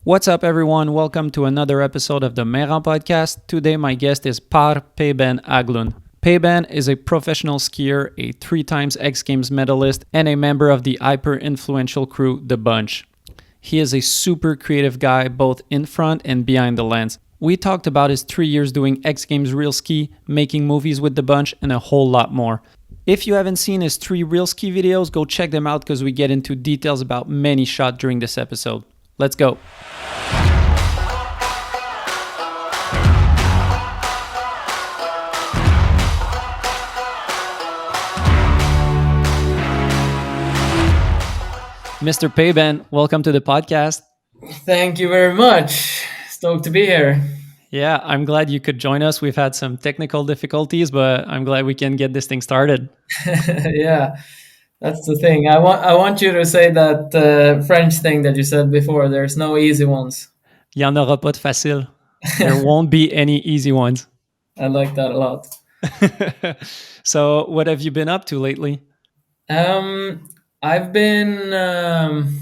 What's up, everyone? Welcome to another episode of the Mayrand podcast. Today, my guest is Pär Peyben Hägglund. Peyben is a professional skier, a 3 times X Games medalist, and a member of the hyper-influential crew, The Bunch. He is a super creative guy, both in front and behind the lens. We talked about his 3 years doing X Games realski, making movies with The Bunch, and a whole lot more. If you haven't seen his 3 realski videos, go check them out because we get into details about many shots during this episode. Let's go. Mr. Peyben, welcome to the podcast. Thank you very much. Stoked to be here. Yeah, I'm glad you could join us. We've had some technical difficulties, but I'm glad we can get this thing started. Yeah, that's the thing. I want you to say that French thing that you said before. There's no easy ones. Il y en aura pas de facile. There won't be any easy ones. I like that a lot. So, what have you been up to lately? I've been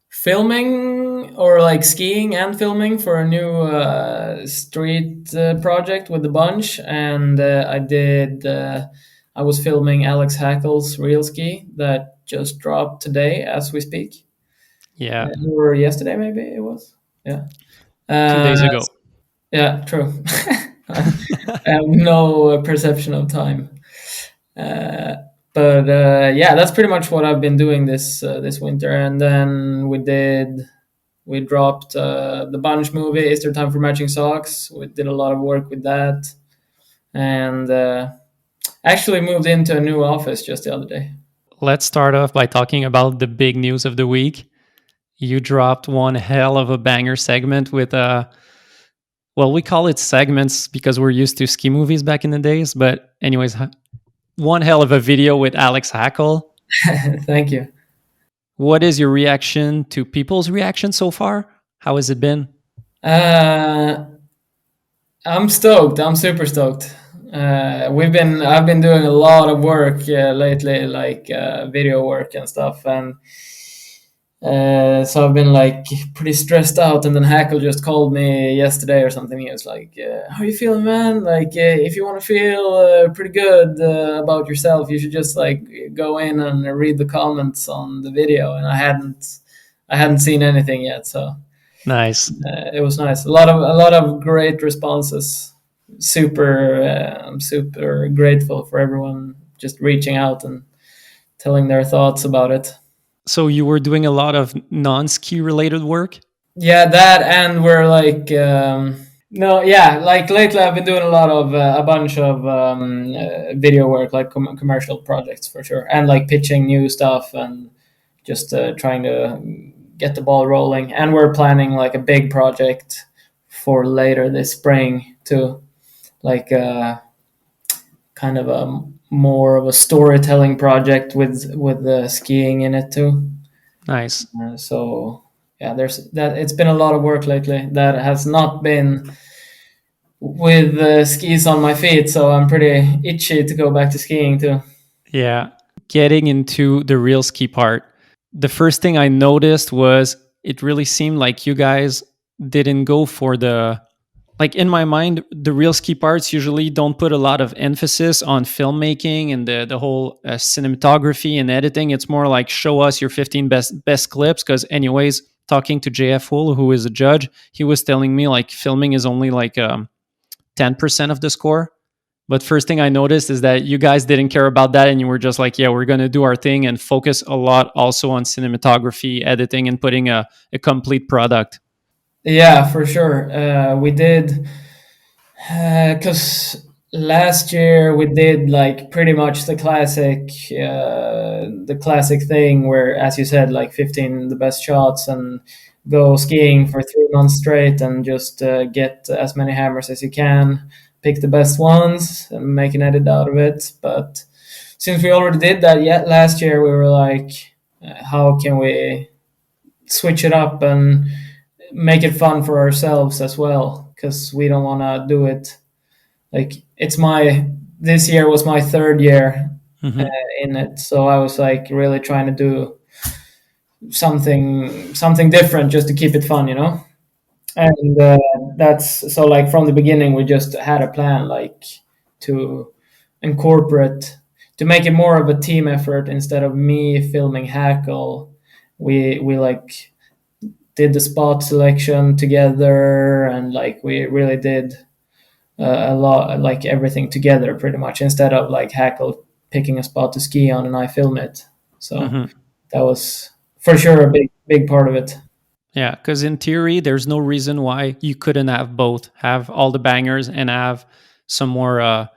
filming or like skiing and filming for a new street project with the bunch, and I was filming Alex Hackle's realski that just dropped today as we speak. Yeah, Or yesterday maybe it was. Yeah. 2 days ago. Yeah, true. I have no perception of time. Uh, but yeah, that's pretty much what I've been doing this winter. And then we dropped the Bunch movie. Is there time for matching socks? We did a lot of work with that, and actually moved into a new office just the other day. Let's start off by talking about the big news of the week. You dropped one hell of a banger segment with well, we call it segments because we're used to ski movies back in the days. But anyways, one hell of a video with Alex Hackle. Thank you. What is your reaction to people's reaction so far? How has it been? Uh, I'm stoked. I'm super stoked. I've been doing a lot of work lately, like video work and stuff, and so I've been like pretty stressed out. And then Hackle just called me yesterday or something. He was like, "How you feeling, man? Like, if you want to feel pretty good about yourself, you should just like go in and read the comments on the video." And I hadn't seen anything yet, so Nice. it was nice. A lot of great responses. I'm super grateful for everyone just reaching out and telling their thoughts about it. So you were doing a lot of non-ski related work? Yeah, that, and we're like no, yeah, like lately I've been doing a bunch of video work, like commercial projects for sure, and like pitching new stuff and just trying to get the ball rolling. And we're planning like a big project for later this spring too, like kind of a more of a storytelling project with skiing in it too. Nice. So yeah, there's that. It's been a lot of work lately that has not been with skis on my feet, so I'm pretty itchy to go back to skiing too. Yeah. Getting into the real ski part, the first thing I noticed was it really seemed like you guys didn't go for like in my mind, the real ski parts usually don't put a lot of emphasis on filmmaking and the whole cinematography and editing. It's more like show us your 15 best clips. Because anyways, talking to JF Wool, who is a judge, he was telling me like filming is only like 10% of the score. But first thing I noticed is that you guys didn't care about that, and you were just like, yeah, we're going to do our thing and focus a lot also on cinematography, editing, and putting a complete product. Yeah, for sure. We did because last year we did like pretty much the classic thing where, as you said, like 15 the best shots and go skiing for 3 months straight and just get as many hammers as you can, pick the best ones and make an edit out of it. But since we already did that yet last year, we were like, how can we switch it up and make it fun for ourselves as well? Because we don't want to do it like this year was my third year Mm-hmm. in it, so I was like really trying to do something different just to keep it fun, you know. And that's so like from the beginning we just had a plan like to incorporate to make it more of a team effort instead of me filming Hackle. We like did the spot selection together, and like we really did a lot, like everything together pretty much, instead of like Hackle picking a spot to ski on and I film it. So Hmm. that was for sure a big part of it. Yeah, because in theory, there's no reason why you couldn't have both, have all the bangers and have some more uh,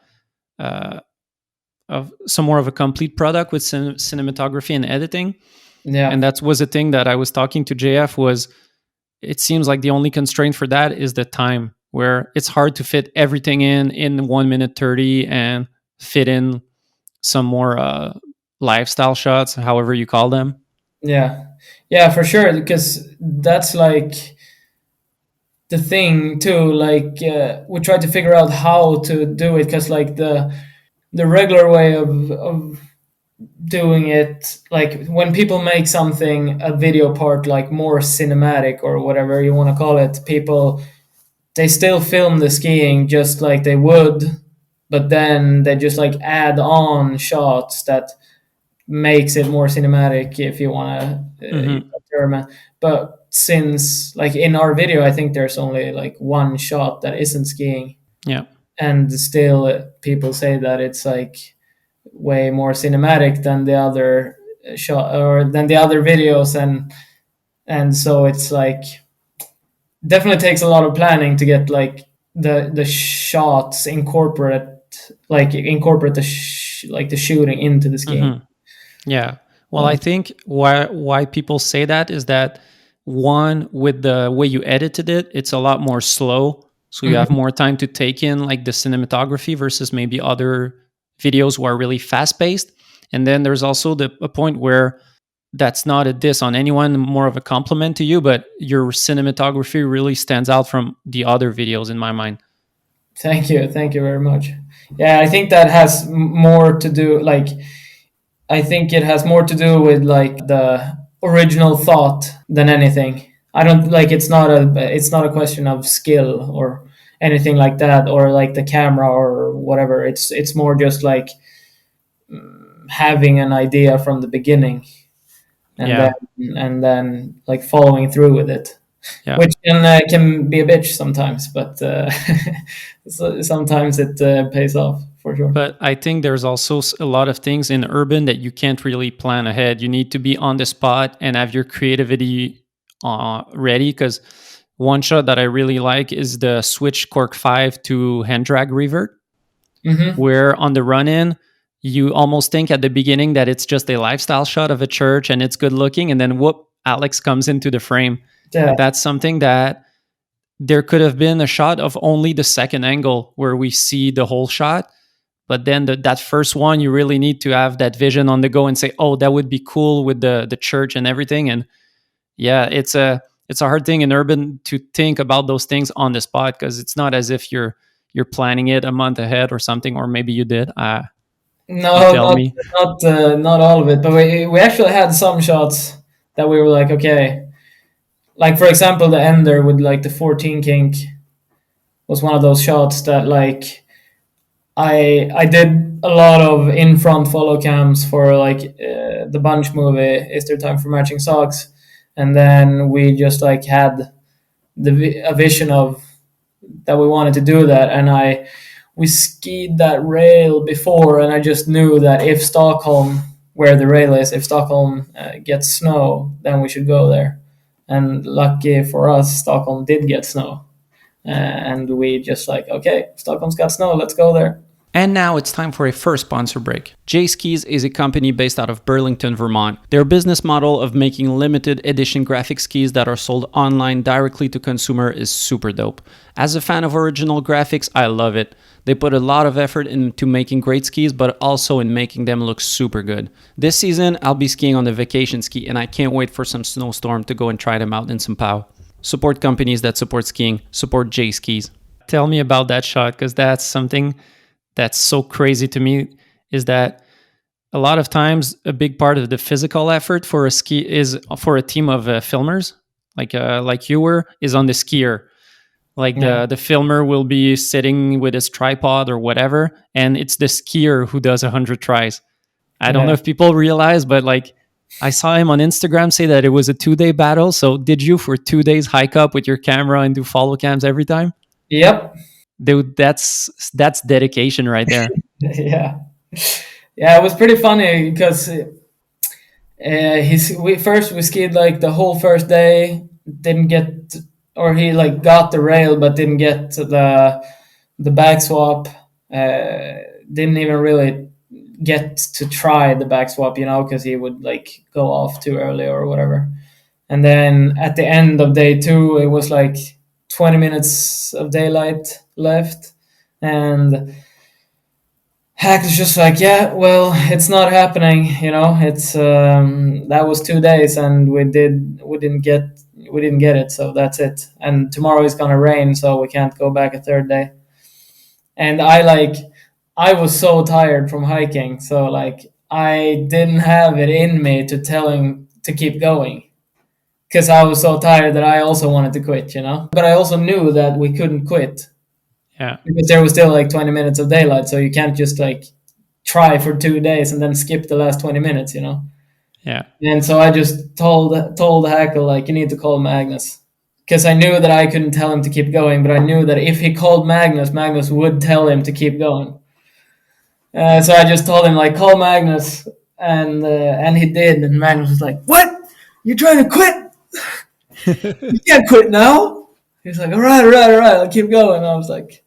of some more of a complete product with cinematography and editing. And Yeah, that was a thing that I was talking to JF was it seems like the only constraint for that is the time, where it's hard to fit everything in 1 minute 30 and fit in some more lifestyle shots, however you call them. yeah, yeah, for sure. Because that's like the thing too. Like we tried to figure out how to do it, because like the regular way of doing it, like when people make something a video part like more cinematic or whatever you want to call it, people they still film the skiing just like they would, but then they just like add on shots that makes it more cinematic, if you want to use Hmm. that term. But since like in our video I think there's only like one shot that isn't skiing, Yeah. and still people say that it's like way more cinematic than the other shot or than the other videos, and so it's like definitely takes a lot of planning to get like the shots incorporate like the shooting into the skiing. Hmm. Yeah. Well, I So, think why people say that is that one, with the way you edited it, it's a lot more slow, so you have mhm. more time to take in like the cinematography versus maybe other videos who are really fast paced. And then there's also a point where that's not a diss on anyone, more of a compliment to you, but your cinematography really stands out from the other videos in my mind. Thank you very much. Yeah, I think that has more to do like I think it has more to do with like the original thought than anything. I don't like it's not a question of skill or anything like that, or like the camera or whatever. It's more just like having an idea from the beginning, and then Yeah. like following through with it, Yeah. which can be a bitch sometimes, but sometimes it pays off for sure. But I think there's also a lot of things in urban that you can't really plan ahead. You need to be on the spot and have your creativity ready. Because one shot that I really like is the switch cork 5 to hand drag revert, Hmm. where on the run in, you almost think at the beginning that it's just a lifestyle shot of a church and it's good looking. And then whoop, Alex comes into the frame. Yeah, And that's something that there could have been a shot of only the second angle where we see the whole shot, but then that first one you really need to have that vision on the go and say, oh, that would be cool with the church and everything. And yeah, it's a hard thing in urban to think about those things on the spot, because it's not as if you're planning it a month ahead or something, or maybe you did. You no, tell me. not all of it, but we actually had some shots that we were like, okay, like for example, the ender with like the 14 kink was one of those shots that like I did a lot of in front follow cams for like the Bunch movie. Is there time for matching socks? And then we just like had a vision of that we wanted to do that, and we skied that rail before, and I just knew that if Stockholm, where the rail is, if Stockholm gets snow, then we should go there. And lucky for us, Stockholm did get snow, and we just like, okay, Stockholm's got snow, let's go there. And now it's time for a first sponsor break. J Skis is a company based out of Burlington, Vermont. Their business model of making limited edition graphic skis that are sold online directly to consumer is super dope. As a fan of original graphics, I love it. They put a lot of effort into making great skis, but also in making them look super good. This season, I'll be skiing on the vacation ski, and I can't wait for some snowstorm to go and try them out in São Paulo. Support companies that support skiing. Support J Skis. Tell me about that shot, because that's something that's so crazy to me, is that a lot of times a big part of the physical effort for a ski is for a team of filmers, like you were, is on the skier. Like Yeah, the filmer will be sitting with his tripod or whatever, and it's the skier who does 100 tries. I don't know yeah. if people realize, but like I saw him on Instagram say that it was a 2 day battle. So did you for 2 days hike up with your camera and do follow cams every time? Yep. Dude, that's dedication right there. Yeah. Yeah, it was pretty funny because we skied like the whole first day, didn't get, or he like got the rail but didn't get to the back swap. Didn't even really get to try the back swap, because he would like go off too early or whatever. And then at the end of day two, it was like 20 minutes of daylight left, and Hack was just like, yeah, well, it's not happening. It's that was 2 days, and we didn't get it, so that's it. And tomorrow is gonna rain, so we can't go back a third day. And I was so tired from hiking, so like I didn't have it in me to tell him to keep going because I was so tired that I also wanted to quit. But I also knew that we couldn't quit Yeah. because there was still like 20 minutes of daylight, so you can't just like try for 2 days and then skip the last 20 minutes. Yeah. And so I just told Hackle, like, you need to call Magnus, because I knew that I couldn't tell him to keep going, but I knew that if he called Magnus, Magnus would tell him to keep going. So I just told him, like, call Magnus, and he did, and Magnus was like, what? You trying to quit? You can't quit now. He's like, all right, I'll keep going. I was like,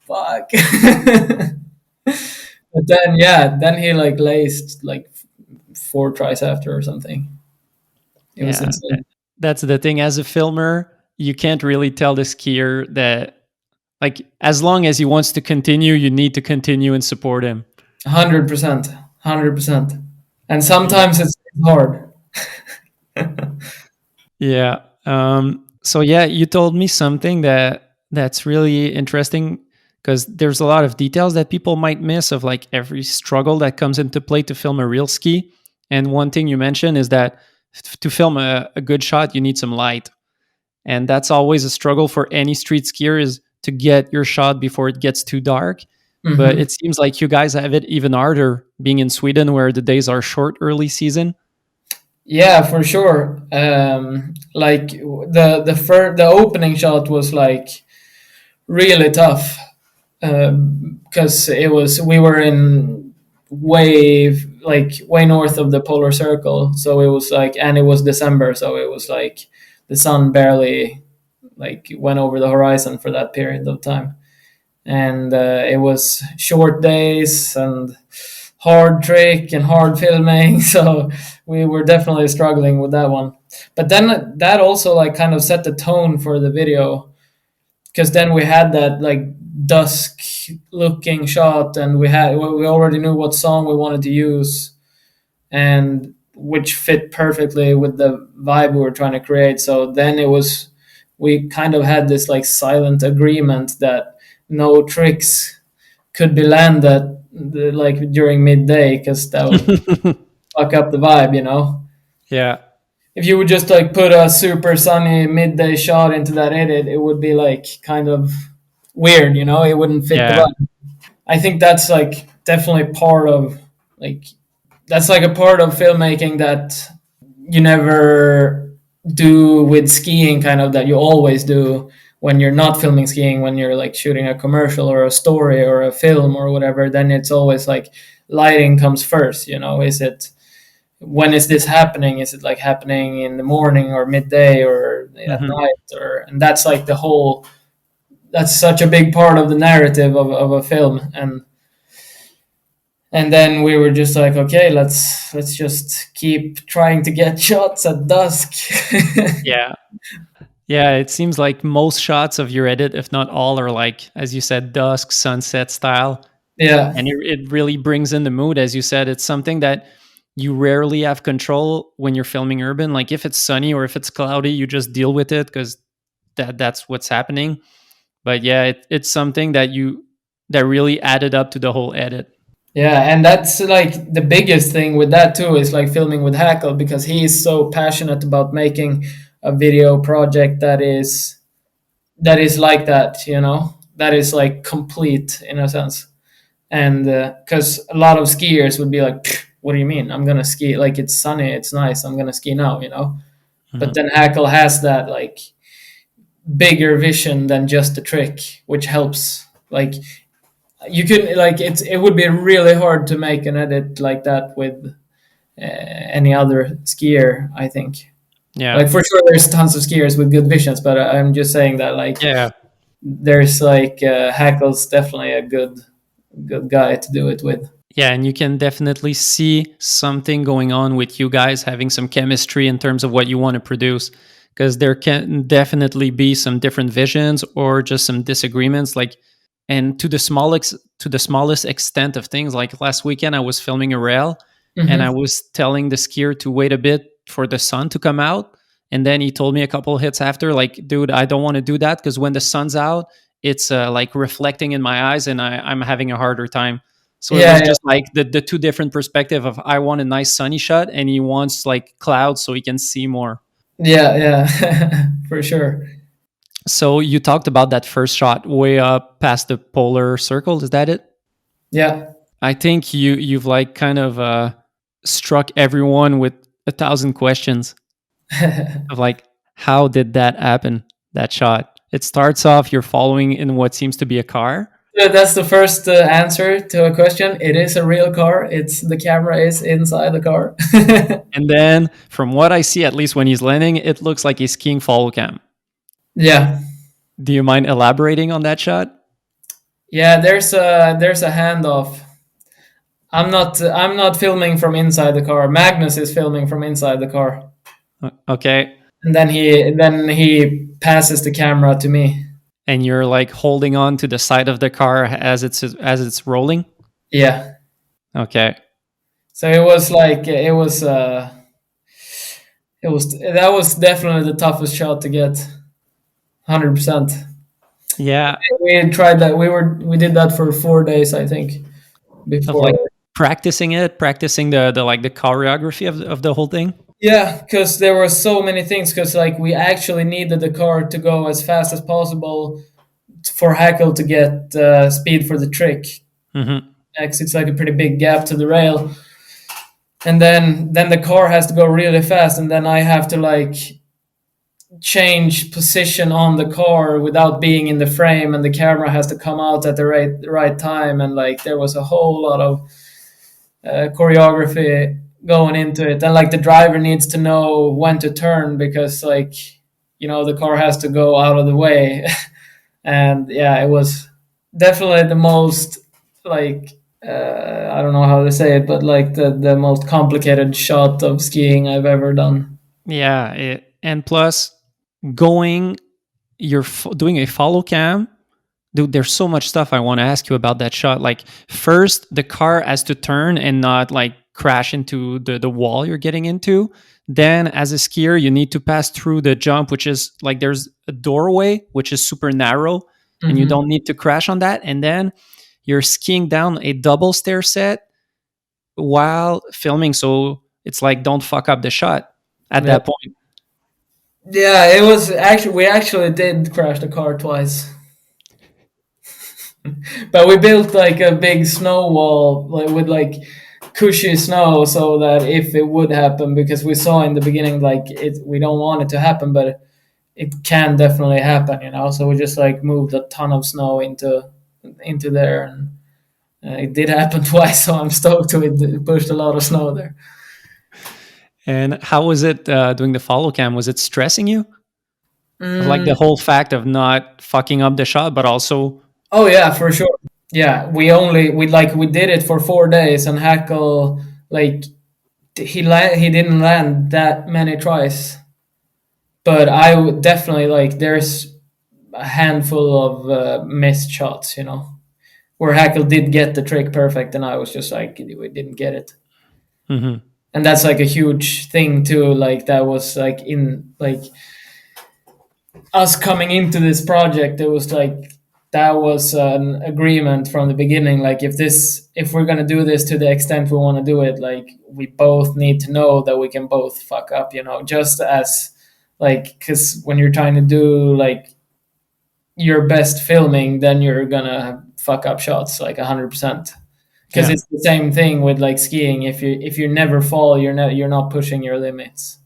fuck. But then, yeah, then he like laced like 4 tries after or something. It was Yeah. insane. That's the thing. As a filmer, you can't really tell the skier that, like, as long as he wants to continue, you need to continue and support him. 100%, 100%. And Yeah. sometimes it's hard. Yeah. So yeah, you told me something that's really interesting, because there's a lot of details that people might miss of like every struggle that comes into play to film a real ski. And one thing you mentioned is that to film a good shot, you need some light. And that's always a struggle for any street skier, is to get your shot before it gets too dark. But Hmm. it seems like you guys have it even harder being in Sweden, where the days are short early season. Yeah, for sure. Like the opening shot was like really tough because we were in way north of the polar circle, so it was like, and it was December, so it was like the sun barely like went over the horizon for that period of time, and it was short days and hard trick and hard filming. So we were definitely struggling with that one, but then that also like kind of set the tone for the video, because then we had that like dusk looking shot, and we already knew what song we wanted to use, and which fit perfectly with the vibe we were trying to create. So then we kind of had this like silent agreement that no tricks could be landed like during midday, because that would fuck up the vibe. Yeah. If you would just like put a super sunny midday shot into that edit, it would be like kind of weird. It wouldn't fit the Yeah. vibe. I think that's like definitely part of like that's like a part of filmmaking that you never do with skiing, kind of, that you always do when you're not filming skiing, when you're like shooting a commercial or a story or a film or whatever. Then it's always like lighting comes first. Is it, when is this happening? Is it like happening in the morning or midday or at Mhm. night? And that's like that's such a big part of the narrative of a film. And then we were just like, okay, let's just keep trying to get shots at dusk. Yeah. Yeah, it seems like most shots of your edit, if not all, are like, as you said, dusk, sunset style. Yeah, And it really brings in the mood. As you said, it's something that you rarely have control when you're filming urban. Like if it's sunny or if it's cloudy, you just deal with it because that's what's happening. But yeah, it's something that really added up to the whole edit. Yeah, and that's like the biggest thing with that too is like filming with Hackle because he is so passionate about making a video project that is like that, that is like complete in a sense. And because a lot of skiers would be like, "Pfft, what do you mean? I'm gonna ski like it's sunny, it's nice, I'm gonna ski now. But Mhm. then Hackle has that like bigger vision than just the trick, which helps. Like you could like it would be really hard to make an edit like that with any other skier, I think. Yeah. Like for sure, there's tons of skiers with good visions, but I'm just saying that like Yeah. there's like Hackle's definitely a good guy to do it with. Yeah, and you can definitely see something going on with you guys having some chemistry in terms of what you want to produce. Because there can definitely be some different visions or just some disagreements. Like, and to the smallest extent of things. Like last weekend, I was filming a rail, and I Hmm. was telling the skier to wait a bit for the sun to come out. And then he told me a couple of hits after, like, dude, I don't want to do that because when the sun's out, it's like reflecting in my eyes, and I'm having a harder time. So it Yeah, was yeah, just like the two different perspective of I want a nice sunny shot and he wants like clouds so he can see more. yeah, yeah, for sure. So you talked about that first shot way up past the polar circle. Is that it? Yeah. I think you've like kind of struck everyone with 1,000 questions of like how did that happen? That shot. It starts off you're following in what seems to be a car. That's the first answer to a question. It is a real car. It's the camera is inside the car. And then from what I see, at least when he's landing, it looks like he's skiing follow cam. Yeah, Do you mind elaborating on that shot? yeah. There's a handoff. I'm not filming from inside the car. Magnus is filming from inside the car, Okay. and then he passes the camera to me. And you're like holding on to the side of the car as it's rolling. Yeah. Okay. So it was like it was that was definitely the toughest shot to get. 100%. Yeah. We tried that. We did that for 4 days, I think, Of before. like practicing the like the choreography of the whole thing. Yeah, because there were so many things. Because like we actually needed the car to go as fast as possible for Hackle to get speed for the trick. Hmm. Because it's like a pretty big gap to the rail, and then the car has to go really fast, and then I have to like change position on the car without being in the frame, and the camera has to come out at the right time, and like there was a whole lot of choreography going into it, and like the driver needs to know when to turn because like the car has to go out of the way. And yeah, it was definitely the most like I don't know how to say it, but like the most complicated shot of skiing I've ever done. Yeah. And plus, going, you're doing a follow cam. Dude, there's so much stuff I want to ask you about that shot. Like, first, the car has to turn and not like crash into the wall you're getting into. Then, as a skier, you need to pass through the jump, which is like there's a doorway, which is super narrow, and you Hmm. don't need to crash on that. And then you're skiing down a double stair set while filming. So it's like, don't fuck up the shot at Yeah. that point. Yeah, it was actually we actually did crash the car twice, but we built like a big snow wall like with like cushy snow so that if it would happen, because we saw in the beginning like we don't want it to happen, but it can definitely happen. So we just like moved a ton of snow into there, and it did happen twice. So I'm stoked to it pushed a lot of snow there. And how was it doing the follow cam? Was it stressing you? Of like Mm, the whole fact of not fucking up the shot, but also. oh yeah, for sure. Yeah, we did it for 4 days, and Hackle like he didn't land that many tries, but I would definitely like there's a handful of missed shots, where Hackle did get the trick perfect, and I was just like we didn't get it, Mhm. and that's like a huge thing too. Like that was like in like us coming into this project, it was like that was an agreement from the beginning. Like if we're gonna do this to the extent we want to do it, like we both need to know that we can both fuck up, just as like, because when you're trying to do like your best filming, then you're gonna fuck up shots like 100%. Because Yeah. it's the same thing with like skiing. If you never fall, you're not pushing your limits.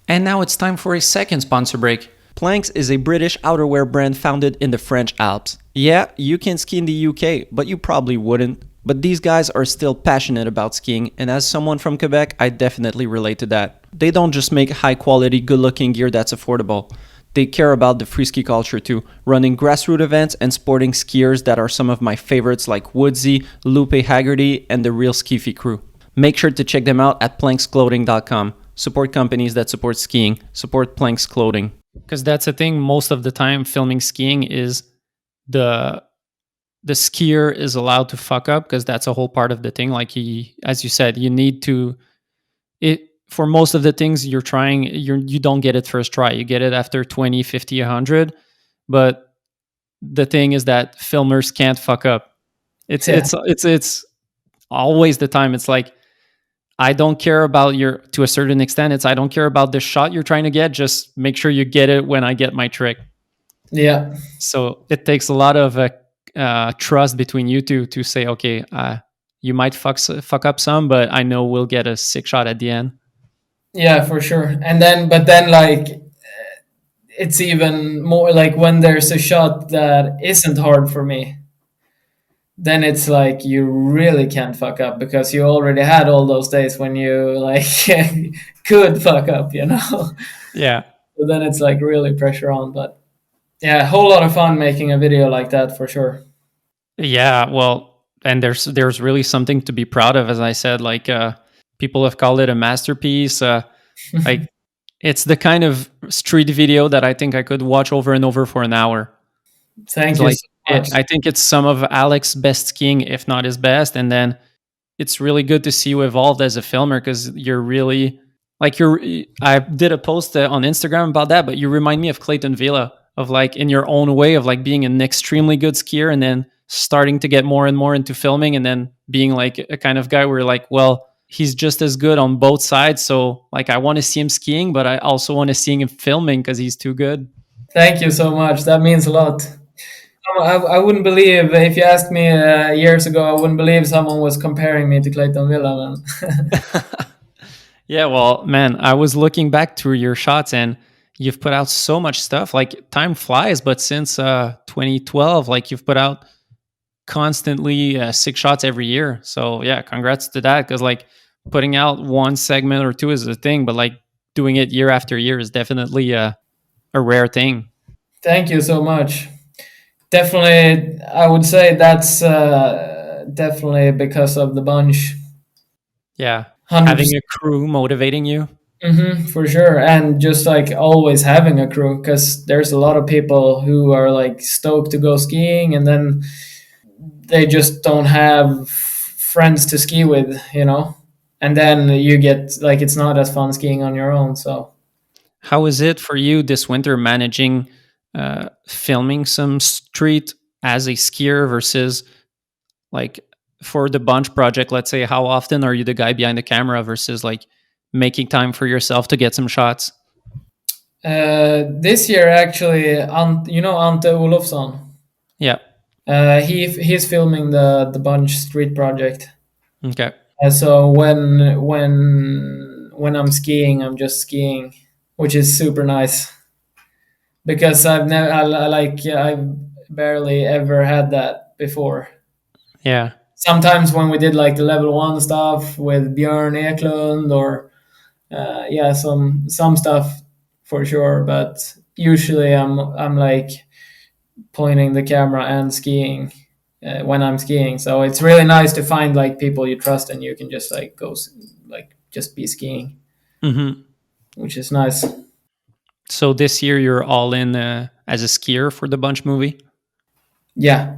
And now it's time for a second sponsor break. Planks is a British outerwear brand founded in the French Alps. Yeah, you can ski in the UK, but you probably wouldn't. But these guys are still passionate about skiing, and as someone from Quebec, I definitely relate to that. They don't just make high quality, good looking gear that's affordable. They care about the free ski culture too, running grassroots events and sporting skiers that are some of my favorites like Woodsy, Lupe Haggerty, and the Real Skiffy crew. Make sure to check them out at planksclothing.com. Support companies that support skiing. Support Planks Clothing. Because that's the thing, most of the time filming skiing is the skier is allowed to fuck up because that's a whole part of the thing. Like as you said, you need to it for most of the things you're trying, you don't get it first try. You get it after 20, 50, 100. But the thing is that filmers can't fuck up. It's Yeah. it's always the time. It's like I don't care about your to a certain extent. It's I don't care about the shot you're trying to get. Just make sure you get it when I get my trick. Yeah. So it takes a lot of trust between you two to say, okay, you might fuck up some, but I know we'll get a sick shot at the end. Yeah, for sure. But then, like, it's even more like when there's a shot that isn't hard for me, then it's like you really can't fuck up because you already had all those days when you like could fuck up. Yeah. So then it's like really pressure on. But yeah, a whole lot of fun making a video like that for sure. Yeah, well, and there's really something to be proud of, as I said. Like people have called it a masterpiece. Like it's the kind of street video that I think I could watch over and over for an hour. Thank It's you like so much. I think it's some of Alex's best skiing, if not his best. And then it's really good to see you evolved as a filmer because you're really like you're. I did a post on Instagram about that, but you remind me of Clayton Villa of like in your own way of like being an extremely good skier and then starting to get more and more into filming and then being like a kind of guy where you're like, well, he's just as good on both sides. So like I want to see him skiing, but I also want to see him filming because he's too good. Thank you so much. That means a lot. I wouldn't believe if you asked me years ago. I wouldn't believe someone was comparing me to Clayton Villa, man. Yeah, well, man, I was looking back through your shots and you've put out so much stuff. Like time flies, but since 2012, like you've put out constantly 6 shots every year. So yeah, congrats to that because like putting out one segment or two is a thing, but like doing it year after year is definitely a rare thing. Thank you so much. Definitely, I would say that's definitely because of the bunch. Yeah, having 100%. a crew motivating you. For sure. And just like always having a crew, because there's a lot of people who are like stoked to go skiing and then they just don't have friends to ski with. And then you get like it's not as fun skiing on your own. So How is it for you this winter managing filming some street as a skier versus like for the bunch project? Let's say, how often are you the guy behind the camera versus like making time for yourself to get some shots? this year, actually, Ante Olofsson. Yeah. He's filming the Bunch Street project. Okay. So when I'm skiing, I'm just skiing, which is super nice because I've barely ever had that before. Yeah. Sometimes when we did like the level one stuff with Björn Eklund or yeah, some stuff for sure, but usually I'm like pointing the camera and skiing when I'm skiing. So it's really nice to find like people you trust and you can just like like just be skiing, Hmm. which is nice. So this year you're all in as a skier for the bunch movie. Yeah.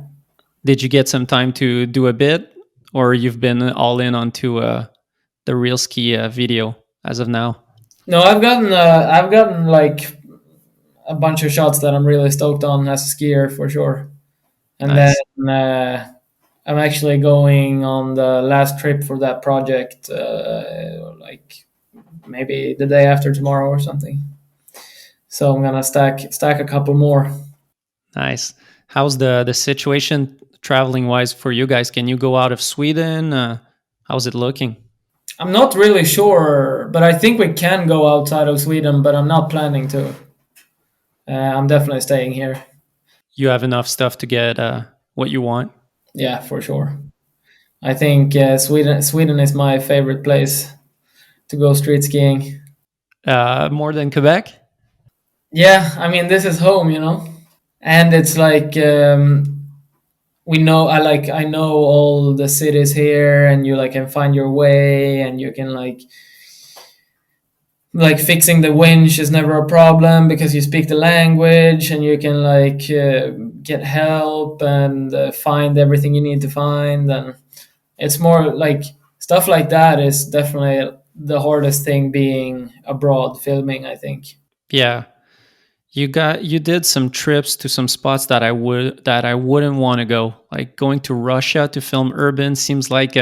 Did you get some time to do a bit, or you've been all in onto the real ski video as of now? No, I've gotten like a bunch of shots that I'm really stoked on as a skier for sure. And then Nice. I'm actually going on the last trip for that project, like maybe the day after tomorrow or something. So I'm gonna stack a couple more. Nice. How's the situation traveling wise for you guys? Can you go out of Sweden? How's it looking? I'm not really sure, but I think we can go outside of Sweden, but I'm not planning to. I'm definitely staying here. You have enough stuff to get what you want? Yeah, for sure. I think Sweden is my favorite place to go street skiing. More than Quebec? Yeah, I mean this is home, and it's like we know. I know all the cities here, and you like can find your way, and you can like fixing the winch is never a problem because you speak the language, and you can get help and find everything you need to find. And it's more like stuff like that is definitely the hardest thing being abroad filming, I think. Yeah. You did some trips to some spots that I wouldn't want to go. Like going to Russia to film urban seems like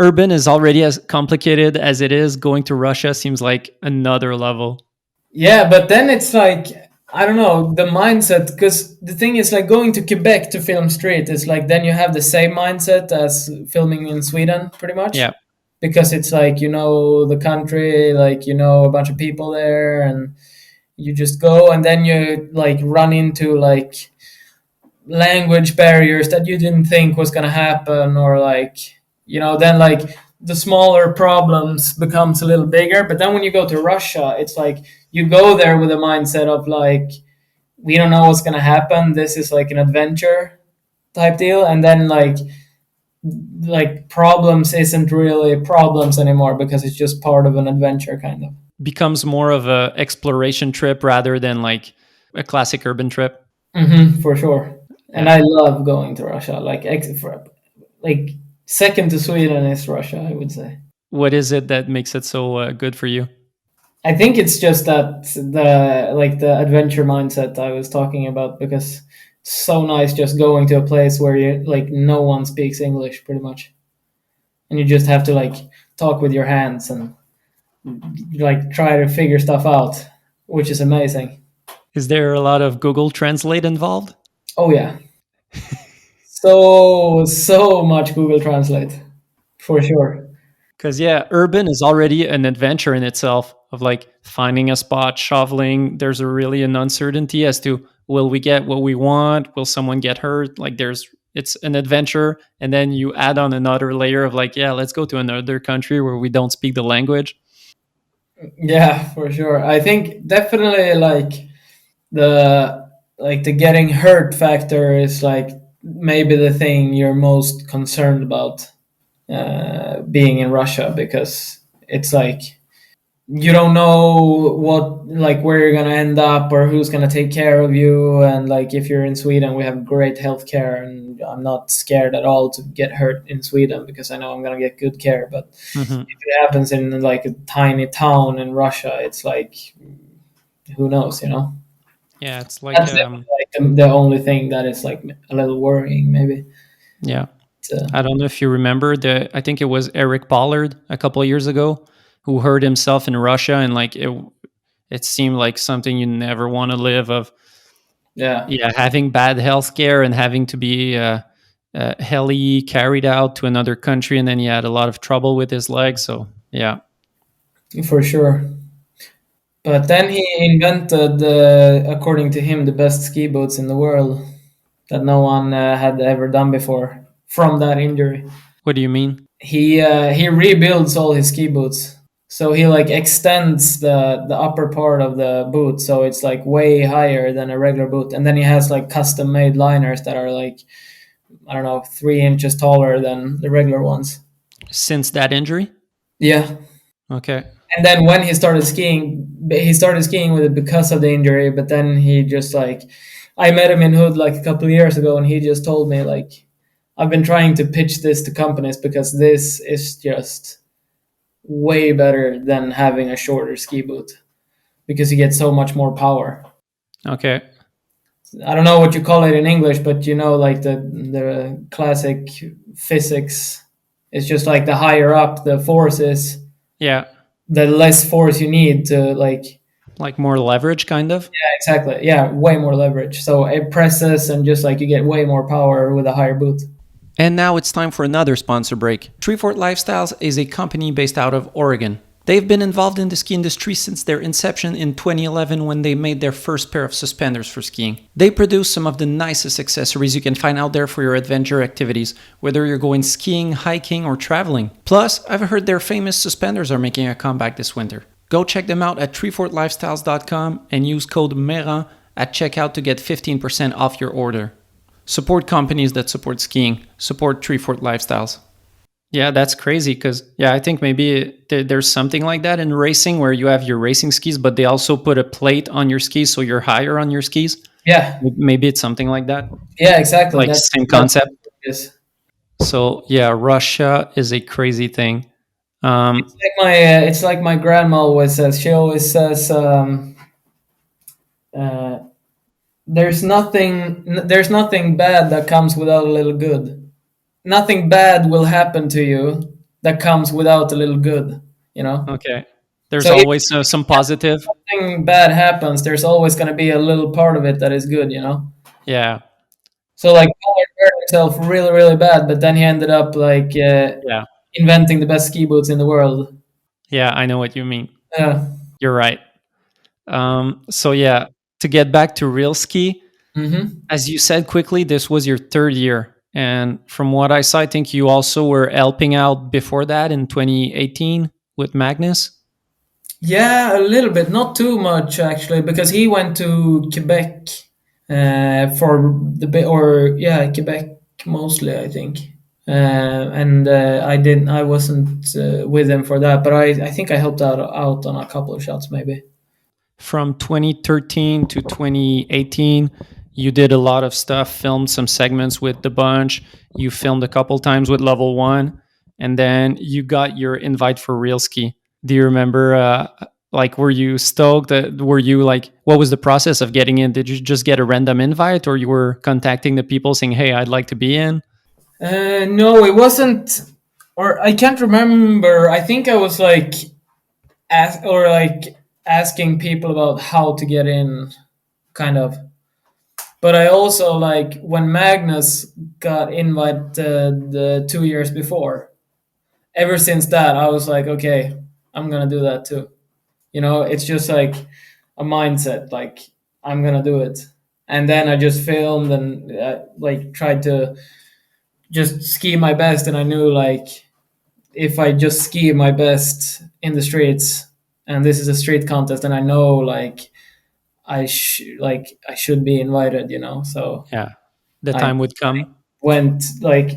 urban is already as complicated as it is. Going to Russia seems like another level. Yeah, but then it's like I don't know the mindset, because the thing is like going to Quebec to film street is like then you have the same mindset as filming in Sweden pretty much, Yeah. because it's like the country, like a bunch of people there, and you just go, and then you like run into like language barriers that you didn't think was going to happen, or like then like the smaller problems becomes a little bigger. But then when you go to Russia, it's like you go there with a mindset of like we don't know what's going to happen, this is like an adventure type deal. And then like problems isn't really problems anymore because it's just part of an adventure kind of. Becomes more of a exploration trip rather than like a classic urban trip. For sure. And Yeah. I love going to Russia, like second to Sweden is Russia, I would say. What is it that makes it so good for you? I think it's just that the adventure mindset I was talking about, because it's so nice just going to a place where you like no one speaks English pretty much, and you just have to like talk with your hands and like try to figure stuff out, which is amazing. Is there a lot of Google Translate involved? Oh yeah, so much Google Translate for sure. Because yeah, urban is already an adventure in itself of like finding a spot, shoveling. There's a really an uncertainty as to will we get what we want? Will someone get hurt? Like it's an adventure, and then you add on another layer of like, yeah, let's go to another country where we don't speak the language. Yeah, for sure. I think definitely the getting hurt factor is like maybe the thing you're most concerned about being in Russia, because it's like you don't know what like where you're gonna end up or who's gonna take care of you. And like if you're in Sweden, we have great healthcare, and I'm not scared at all to get hurt in Sweden because I know I'm gonna get good care. But Hmm. if it happens in like a tiny town in Russia, it's like who knows. Yeah, it's like That's definitely like the only thing that is like a little worrying, maybe. yeah. Uh, I don't know if you remember I think it was Eric Pollard a couple of years ago who hurt himself in Russia, and like it seemed like something you never want to live of. yeah, Yeah, having bad health care and having to be heli carried out to another country, and then he had a lot of trouble with his legs. So yeah, for sure. But then he invented, according to him, the best ski boots in the world that no one had ever done before from that injury. what do you mean? He rebuilds all his ski boots. So he like extends the upper part of the boot, so it's like way higher than a regular boot. And then he has like custom made liners that are like I don't know 3 inches taller than the regular ones. Since that injury? Yeah. Okay. And then when he started skiing with it because of the injury. But then he just like, I met him in Hood like a couple of years ago, and he just told me like, I've been trying to pitch this to companies because this is just way better than having a shorter ski boot because you get so much more power. Okay. I don't know what you call it in English, but you know, like the classic physics. It's just like the higher up the force is, Yeah, the less force you need to like. like more leverage, kind of. Yeah, exactly. Yeah, way more leverage. So it presses and just like you get way more power with a higher boot. And now it's time for another sponsor break. Treefort Lifestyles is a company based out of Oregon. They've been involved in the ski industry since their inception in 2011 when they made their first pair of suspenders for skiing. They produce some of the nicest accessories you can find out there for your adventure activities, whether you're going skiing, hiking, or traveling. Plus, I've heard their famous suspenders are making a comeback this winter. Go check them out at treefortlifestyles.com and use code Mayrand at checkout to get 15% off your order. Support companies that support skiing. Support Treefort Lifestyles. Yeah, that's crazy because, yeah, I think maybe there's something like that in racing where you have your racing skis, but they also put a plate on your skis so you're higher on your skis. Yeah, Maybe it's something like that. yeah, exactly. Like, same concept. What it is. So, yeah, Russia is a crazy thing. It's like my grandma always says. She always says, uh, there's nothing bad that comes without a little good. Nothing bad will happen to you that comes without a little good. You know. Okay. There's So if always some positive. something bad happens, there's always going to be a little part of it that is good. You know. Yeah. So like Pollard hurt himself really, really bad, but then he ended up like Yeah. inventing the best ski boots in the world. Yeah. I know what you mean. Yeah. You're right. So, yeah, to get back to real ski, Mm-hmm. as you said quickly, this was your third year. And from what I saw, I think you also were helping out before that in 2018 with Magnus. Yeah, a little bit, not too much actually, because he went to Quebec for the bit, or yeah, Quebec mostly, I think. And I wasn't with him for that, but I think I helped out on a couple of shots, maybe. From 2013 to 2018, you did a lot of stuff, filmed some segments with the bunch. You filmed a couple times with Level One, and then you got your invite for Real Ski. Do you remember? Like, were you stoked? Were you like, what was the process of getting in? Did you just get a random invite, or you were contacting the people saying, "Hey, I'd like to be in"? No, it wasn't, or I can't remember. I think I was like asking people about how to get in, kind of. But I also like when Magnus got invited the 2 years before. Ever since that, I was like, okay, I'm gonna do that too. You know, it's just like a mindset. Like I'm gonna do it, and then I just filmed and like tried to just ski my best, and I knew like if I just ski my best in the streets, and this is a street contest, and I know like I should be invited, you know. So Yeah, the I time would come. went like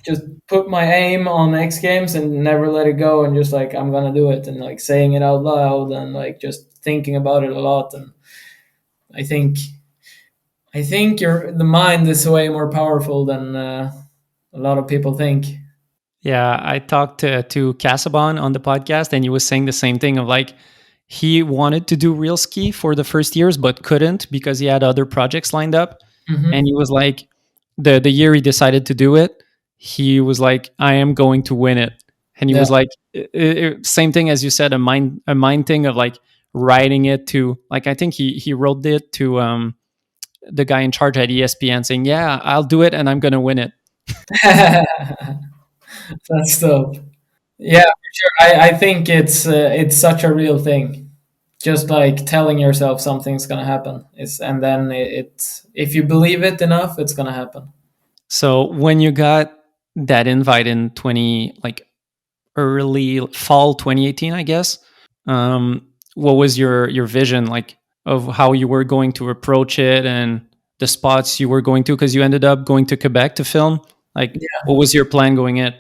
just put my aim on X Games and never let it go, and just like I'm gonna do it, and like saying it out loud, and like just thinking about it a lot. And I think the mind is way more powerful than a lot of people think. Yeah, I talked to Casabon on the podcast, and he was saying the same thing of like he wanted to do real ski for the first years, but couldn't because he had other projects lined up. And Hmm. he was like, the year he decided to do it, he was like, I am going to win it. And he Yeah. was like, same thing as you said, a mind thing of like writing it to like I think he wrote it to the guy in charge at ESPN saying, yeah, I'll do it and I'm gonna win it. That's dope. Yeah, for sure. I think it's such a real thing. Just like telling yourself something's gonna happen. And then if you believe it enough, it's gonna happen. So when you got that invite in 20 like early fall 2018, I guess, what was your vision like of how you were going to approach it and the spots you were going to, because you ended up going to Quebec to film? Like, what was your plan going in?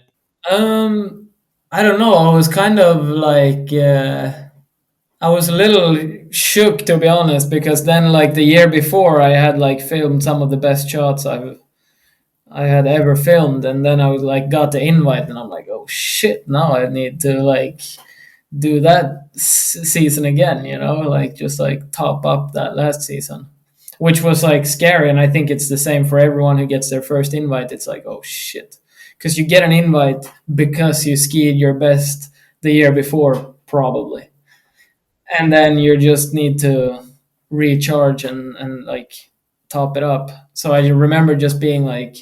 Um, I don't know. I was kind of like I was a little shook to be honest, because then like the year before I had like filmed some of the best shots I had ever filmed, and then I was like got the invite, and I'm like, oh shit, now I need to like do that season again, you know, like just like top up that last season. which was like scary. And I think it's the same for everyone who gets their first invite. It's like, oh shit, because you get an invite because you skied your best the year before, probably, and then you just need to recharge and like top it up. So I remember just being like,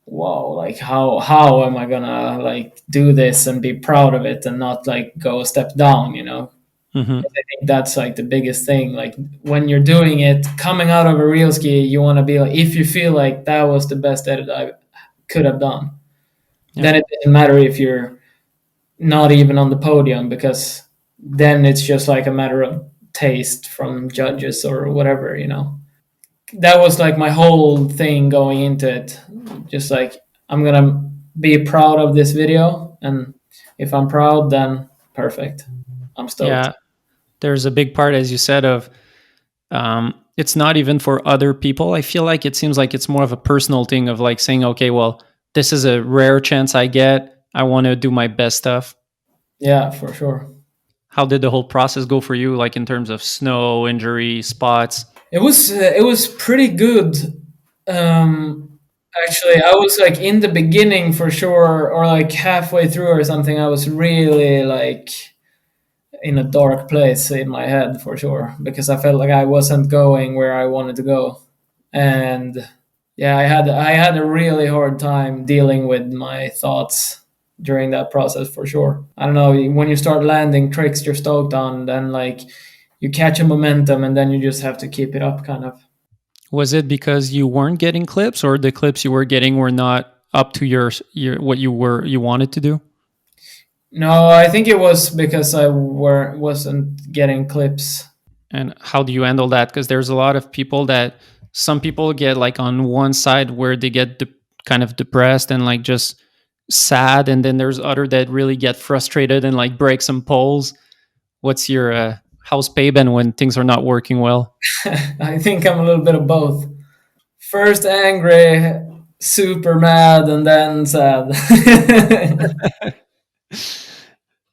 whoa, like how am I gonna like do this and be proud of it and not like go a step down, you know? Hmm. I think that's like the biggest thing. Like when you're doing it, coming out of a real ski, you want to be like, if you feel like that was the best edit I could have done, Yeah. then it doesn't matter if you're not even on the podium, because then it's just like a matter of taste from judges or whatever, you know. That was like my whole thing going into it. Just like, I'm gonna be proud of this video, and if I'm proud, then perfect. I'm stoked. Yeah. There's a big part, as you said, of it's not even for other people. I feel like it seems like it's more of a personal thing of like saying, okay, well, this is a rare chance I get. I want to do my best stuff. Yeah, for sure. How did the whole process go for you, like in terms of snow, injury, spots? It was pretty good. Um, Actually, I was like in the beginning for sure, or like halfway through or something. I was really like in a dark place in my head for sure, because I felt like I wasn't going where I wanted to go, and yeah, I had a really hard time dealing with my thoughts during that process for sure. I don't know, when you start landing tricks you're stoked on, then like you catch a momentum and then you just have to keep it up kind of. Was it because you weren't getting clips, or the clips you were getting were not up to your what you wanted to do? No, I think it was because I wasn't getting clips. And how do you handle that? Because there's a lot of people that some people get like on one side where they get kind of depressed and like just sad, and then there's other that really get frustrated and like break some poles. What's your how's Peyben when things are not working well? I think I'm a little bit of both. First angry, super mad, and then sad.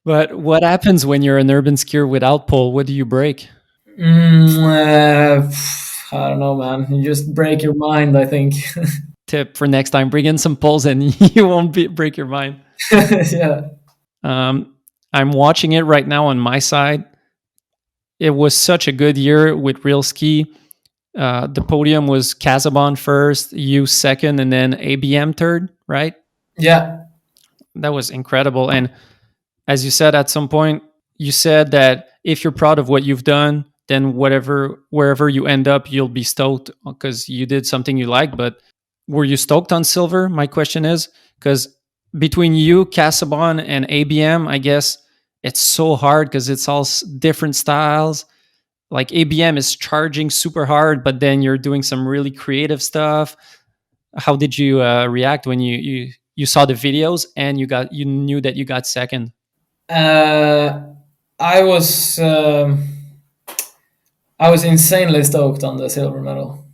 But what happens when you're an urban skier without pole? What do you break? I don't know, man. You just break your mind, I think. Tip for next time: bring in some poles and you won't break your mind. Yeah. Um, I'm watching it right now on my side. It was such a good year with real ski. The podium was Casabon first, you second, and then ABM third, right? Yeah. That was incredible. And as you said at some point, you said that if you're proud of what you've done, then wherever you end up, you'll be stoked because you did something you like. But were you stoked on silver? My question is, because between you, Casabon, and ABM, I guess it's so hard because it's all different styles. Like ABM is charging super hard, but then you're doing some really creative stuff. How did you react when you saw the videos and you knew that you got second? Uh, I was um, I was insanely stoked on the silver medal.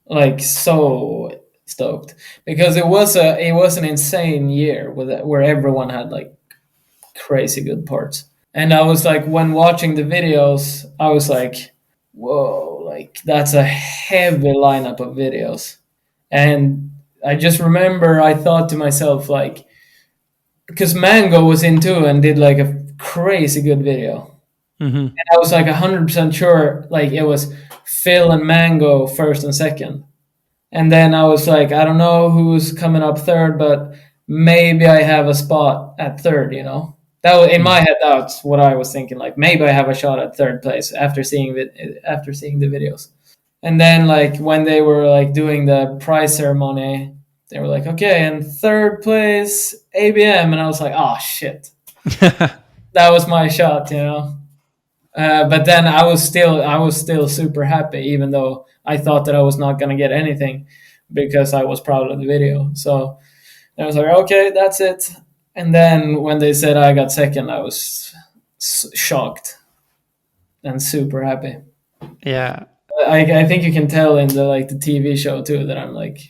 Like so stoked, because it was an insane year where everyone had like crazy good parts. And I was like, when watching the videos, I was like, whoa, like that's a heavy lineup of videos. And I just remember I thought to myself, like, because Mango was in too and did like a crazy good video. Hmm. And I was like 100% sure, like it was Phil and Mango first and second. And then I was like, I don't know who's coming up third, but maybe I have a spot at third, you know? That was in my head, that's what I was thinking. Like maybe I have a shot at third place after seeing the videos. And then like when they were like doing the prize ceremony, they were like, okay, and third place ABM, and I was like, oh shit, that was my shot, you know. But then I was still super happy, even though I thought that I was not gonna get anything, because I was proud of the video. So I was like, okay, that's it. And then when they said I got second, I was shocked and super happy. Yeah, I think you can tell in the TV show too that I'm like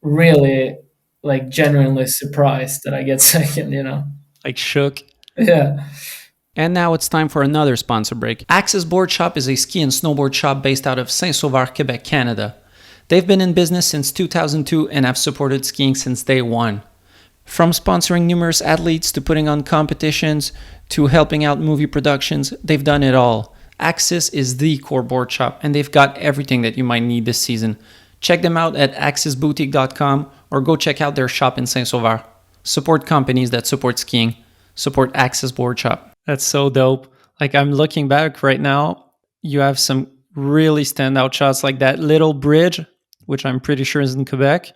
really like genuinely surprised that I get second. You know? like shook. Yeah. And now it's time for another sponsor break. Axis Board Shop is a ski and snowboard shop based out of Saint-Sauveur, Quebec, Canada. They've been in business since 2002 and have supported skiing since day one. From sponsoring numerous athletes to putting on competitions to helping out movie productions, they've done it all. Axis is the core board shop, and they've got everything that you might need this season. Check them out at axisboutique.com or go check out their shop in Saint-Sauveur. Support companies that support skiing. Support Axis Board Shop. That's so dope. Like, I'm looking back right now, you have some really standout shots, like that little bridge, which I'm pretty sure is in Quebec,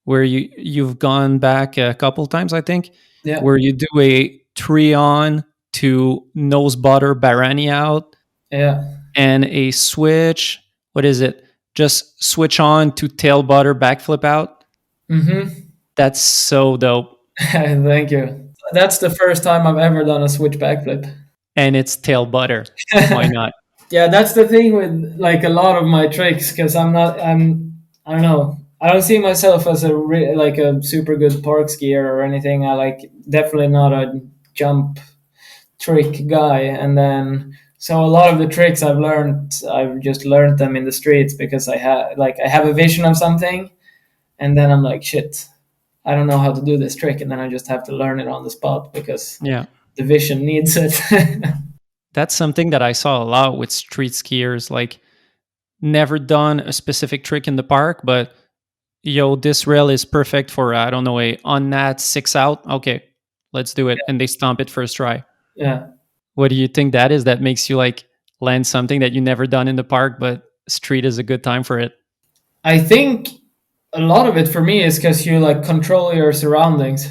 where you've gone back a couple times, I think, where you do a tree on to nose butter Barani out, and a switch. What is it? Just switch on to tail butter backflip out. That's so dope. Thank you. That's the first time I've ever done a switch backflip. And it's tail butter. Why not? Yeah, that's the thing with like a lot of my tricks, because I don't know. I don't see myself as like a super good park skier or anything. I like definitely not a jump trick guy. And then so a lot of the tricks I've just learned them in the streets because I have a vision of something, and then I'm like, shit, I don't know how to do this trick, and then I just have to learn it on the spot because the vision needs it. That's something that I saw a lot with street skiers. Like, never done a specific trick in the park, but this rail is perfect for, I don't know, a on that 6 out. Okay, let's do it. And they stomp it first try. Yeah. What do you think that is that makes you like land something that you never done in the park, but street is a good time for it? I think a lot of it for me is because you like control your surroundings.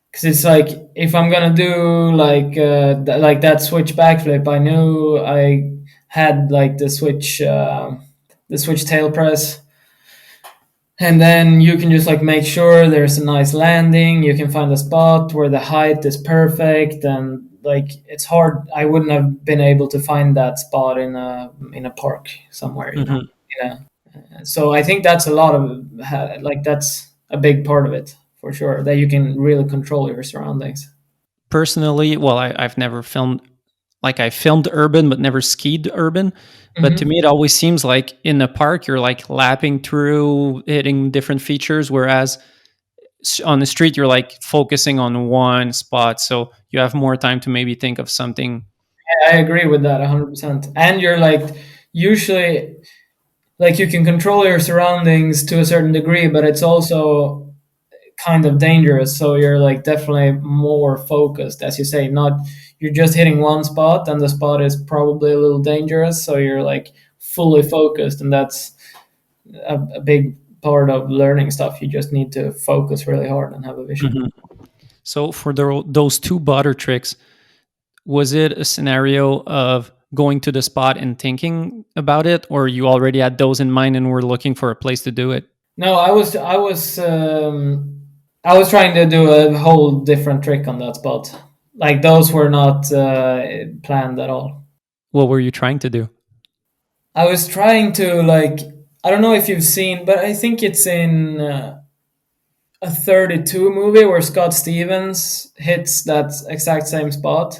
Because it's like, if I'm gonna do like that switch backflip, I knew I had like the switch tail press, and then you can just like make sure there's a nice landing. You can find a spot where the height is perfect, and like it's hard. I wouldn't have been able to find that spot in a park somewhere, you know. Yeah. So I think that's that's a big part of it for sure, that you can really control your surroundings. Personally, well, I've never filmed, like I filmed urban, but never skied urban. But to me, it always seems like in the park, you're like lapping through, hitting different features, whereas on the street, you're like focusing on one spot. So you have more time to maybe think of something. I agree with that 100%. And you're like, usually, like you can control your surroundings to a certain degree, but it's also kind of dangerous. So you're like definitely more focused, as you say, not you're just hitting one spot and the spot is probably a little dangerous. So you're like fully focused, and that's a big part of learning stuff. You just need to focus really hard and have a vision. So for those two butter tricks, was it a scenario of going to the spot and thinking about it, or you already had those in mind and were looking for a place to do it? No, I was trying to do a whole different trick on that spot. Like those were not planned at all. What were you trying to do? I was trying to I don't know if you've seen, but I think it's in a 32 movie where Scott Stevens hits that exact same spot,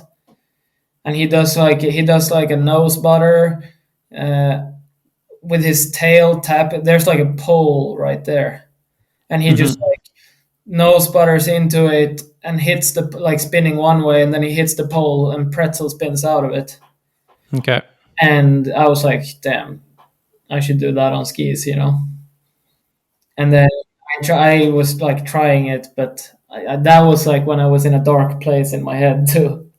and he does like a nose butter with his tail tap. There's like a pole right there, and he just like nose butters into it and hits the like spinning one way, and then he hits the pole and pretzel spins out of it. Okay. And I was like, damn, I should do that on skis, you know. And then I was like trying it, but that was like when I was in a dark place in my head too.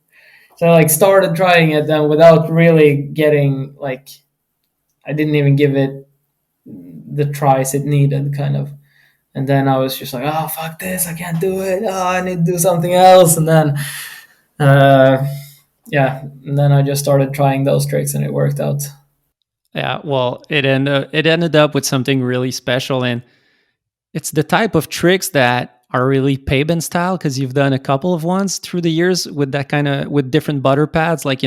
So I like started trying it, and without really getting like, I didn't even give it the tries it needed, kind of. And then I was just like, oh, fuck this, I can't do it. Oh, I need to do something else. And then, and then I just started trying those tricks, and it worked out. Yeah, well, it ended up with something really special, and it's the type of tricks that are really Peyben style, because you've done a couple of ones through the years with that kind of with different butter pads, like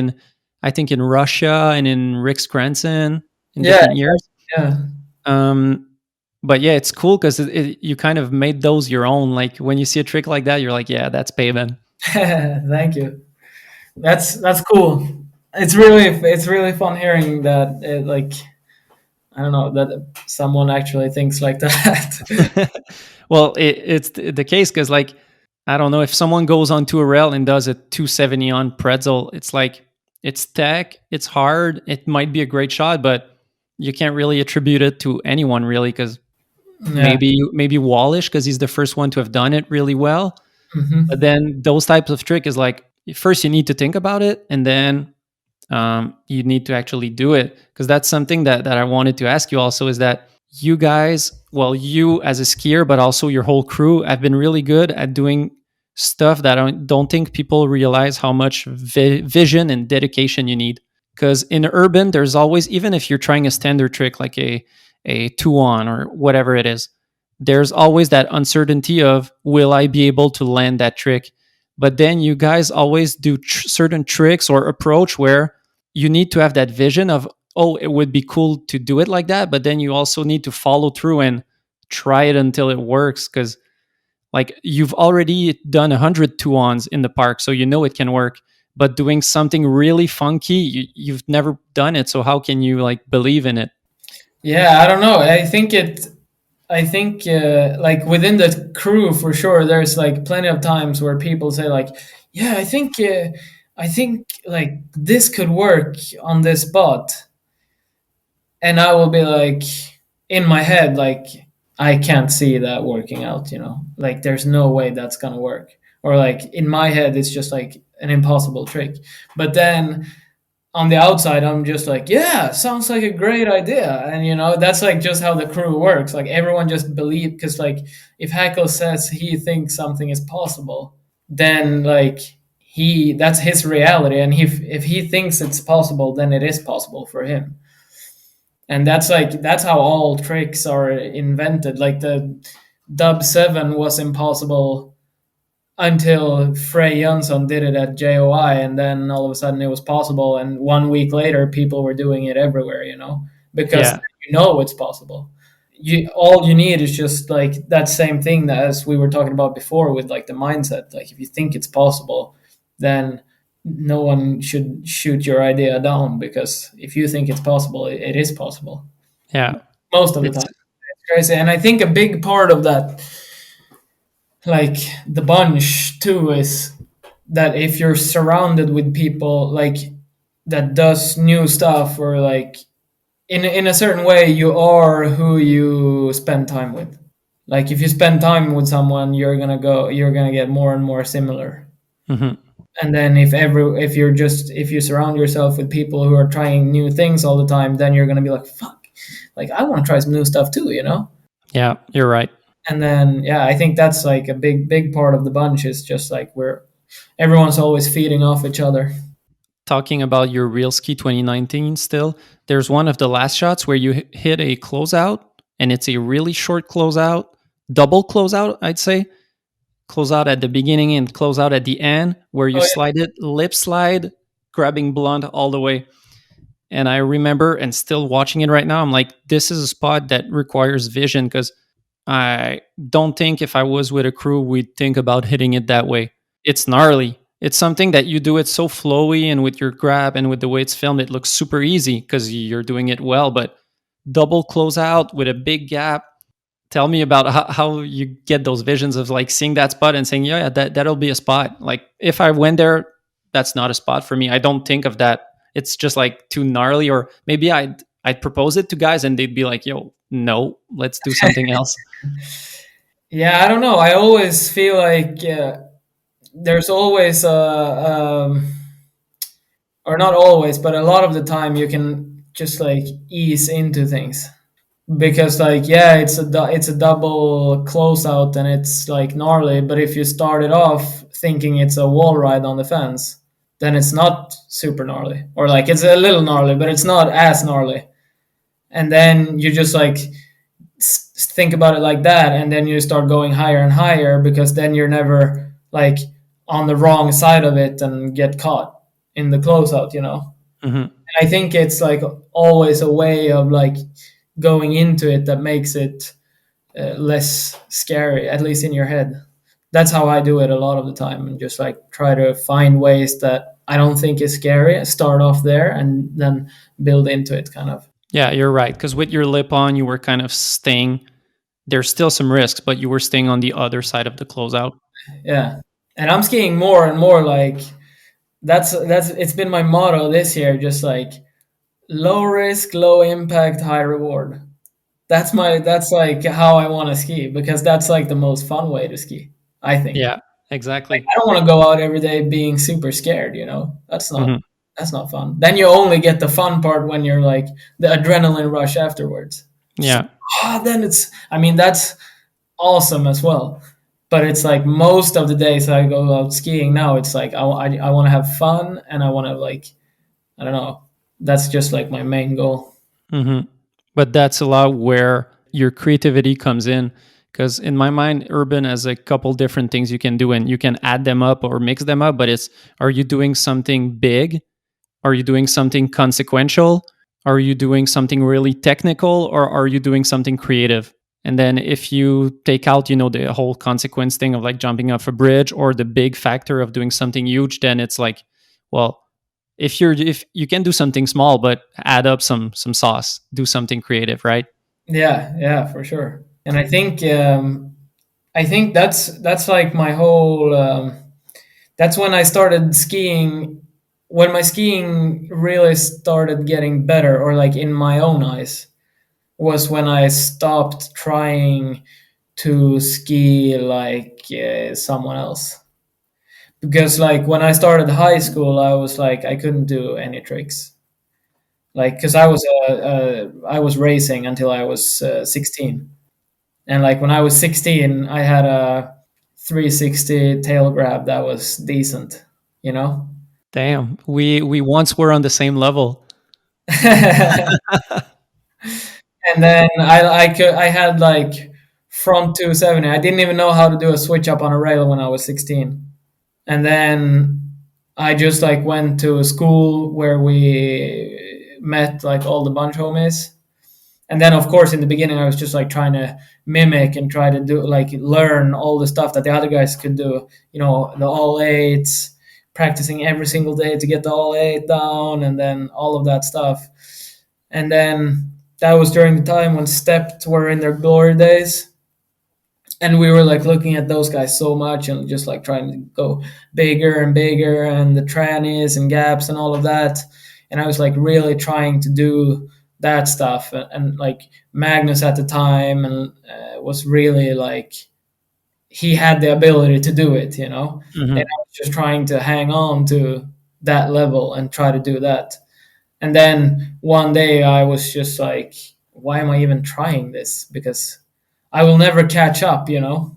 I think in Russia and in Rick Scranton in different years. Yeah. But yeah, it's cool because you kind of made those your own. Like when you see a trick like that, you're like, yeah, that's Peyben. Thank you. That's cool. It's really fun hearing that. Like I don't know that someone actually thinks like that. Well, it's the case because, like, I don't know if someone goes onto a rail and does a 270 on pretzel, it's like it's tech, it's hard, it might be a great shot, but you can't really attribute it to anyone really because Yeah. maybe Wallish because he's the first one to have done it really well. But Hmm. then those types of trick is like first you need to think about it, and then you need to actually do it because that's something that I wanted to ask you also is that you guys, well, you as a skier, but also your whole crew have been really good at doing stuff that I don't think people realize how much vision and dedication you need. Because in urban, there's always, even if you're trying a standard trick like a two on or whatever it is, there's always that uncertainty of will I be able to land that trick. But then you guys always do certain tricks or approach where you need to have that vision of, oh, it would be cool to do it like that, but then you also need to follow through and try it until it works because like you've already done 100 two-ons in the park, so you know it can work. But doing something really funky, you've never done it, so how can you like believe in it? Yeah, I don't know. I think like within the crew for sure, there's like plenty of times where people say like, yeah, I think like this could work on this spot, and I will be like in my head like I can't see that working out. You know, like there's no way that's gonna work. Or like in my head, it's just like an impossible trick. But then on the outside I'm just like, yeah, sounds like a great idea. And you know, that's like just how the crew works. Like everyone just believe, because like if Hackle says he thinks something is possible, then like he that's his reality. And if he thinks it's possible, then it is possible for him. And that's how all tricks are invented. Like the dub 7 was impossible until Frey Jönsson did it at JOI, and then all of a sudden it was possible. And 1 week later, people were doing it everywhere. You know, because Yeah, you know it's possible. You all you need is just like that same thing that as we were talking about before with like the mindset. Like if you think it's possible, then no one should shoot your idea down, because if you think it's possible, it is possible yeah, most of the it's time. It's crazy, and I think a big part of that, like the bunch too, is that if you're surrounded with people like that does new stuff, or like in a certain way, you are who you spend time with. Like if you spend time with someone, you're gonna get more and more similar. mhm. And then if you surround yourself with people who are trying new things all the time, then you're gonna be like, fuck, like I want to try some new stuff too, you know. Yeah, you're right. And then yeah, I think that's like a big part of the bunch, is just like we're everyone's always feeding off each other. Talking about your real ski 2019 still, there's one of the last shots where you hit a closeout and it's a really short closeout, double closeout, I'd say. Close out at the beginning and close out at the end, where you Oh yeah. slide it, lip slide, grabbing blonde all the way. And I remember and still watching it right now, I'm like, this is a spot that requires vision because I don't think if I was with a crew, we'd think about hitting it that way. It's gnarly. It's something that you do it so flowy and with your grab and with the way it's filmed, it looks super easy because you're doing it well. But double close out with a big gap. Tell me about how you get those visions of like seeing that spot and saying, yeah, that'll be a spot. Like if I went there, that's not a spot for me. I don't think of that. It's just like too gnarly. Or maybe I'd propose it to guys and they'd be like, yo, no, let's do something else. Yeah, I don't know. I always feel like there's always or not always, but a lot of the time you can just like ease into things, because like yeah, it's a double closeout and it's like gnarly. But if you start it off thinking it's a wall ride on the fence, then it's not super gnarly, or like it's a little gnarly, but it's not as gnarly. And then you just like think about it like that, and then you start going higher and higher, because then you're never like on the wrong side of it and get caught in the closeout, you know. Hmm. I think it's like always a way of like going into it that makes it less scary, at least in your head. that's how I do it a lot of the time, and just like try to find ways that I don't think is scary. Start off there and then build into it, kind of. Yeah, you're right. Because with your lip on, you were kind of staying. There's still some risks, but you were staying on the other side of the closeout. Yeah, and I'm skiing more and more. Like that's it's been my motto this year. Just like low risk, low impact, high reward. That's like how I want to ski, because that's like the most fun way to ski, I think. Yeah, Like, exactly. I don't want to go out every day being super scared, you know. Hmm. That's not fun. Then you only get the fun part when you're like the adrenaline rush afterwards. Just Yeah. then it's, I mean, that's awesome as well. But it's like most of the days I go out skiing now, it's like I want to have fun, and I want to like, I don't know. That's just like my main goal. Hmm. But that's a lot where your creativity comes in. Because in my mind, urban has a couple different things you can do, and you can add them up or mix them up. But it's, are you doing something big? Are you doing something consequential? Are you doing something really technical, or are you doing something creative? And then if you take out, the whole consequence thing of like jumping off a bridge, or the big factor of doing something huge, then it's like, well, if you can do something small but add up some sauce, do something creative, right? Yeah, yeah, for sure. And I think that's like my whole. That's when I started skiing. When my skiing really started getting better, or like in my own eyes, was when I stopped trying to ski like someone else. Because like when I started high school, I was like I couldn't do any tricks. Like because I was racing until I was 16. And like when I was 16, I had a 360 tail grab that was decent, you know? Damn, we once were on the same level. And then I had like front 270. I didn't even know how to do a switch up on a rail when I was 16. And then I just like went to a school where we met like all the bunch homies. And then of course in the beginning I was just like trying to mimic and try to do like learn all the stuff that the other guys could do, you know, the all eights, practicing every single day to get the all eight down, and then all of that stuff. And then that was during the time when stepped were in their glory days, and we were like looking at those guys so much and just like trying to go bigger and bigger, and the trannies and gaps and all of that. And I was like really trying to do that stuff, and like Magnus at the time, and was really like he had the ability to do it, you know. And Hmm. I was just trying to hang on to that level and try to do that. And then one day I was just like, why am I even trying this? Because I will never catch up, you know?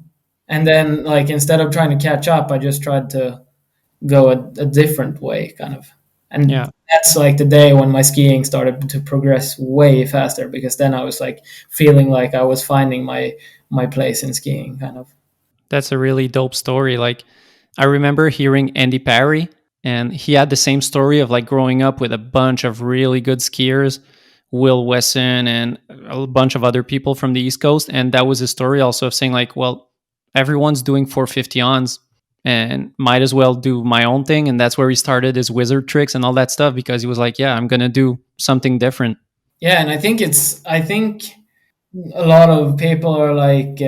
And then, like, instead of trying to catch up, I just tried to go a different way, kind of. And Yeah, that's like the day when my skiing started to progress way faster, because then I was like feeling like I was finding my place in skiing, kind of. that's a really dope story. Like, I remember hearing Andy Parry, and he had the same story of like growing up with a bunch of really good skiers, Will Wesson and a bunch of other people from the East Coast. And that was his story also of saying like, well, everyone's doing 450 ons, and might as well do my own thing. And that's where he started his wizard tricks and all that stuff, because he was like, yeah, I'm going to do something different. Yeah, and I think a lot of people are like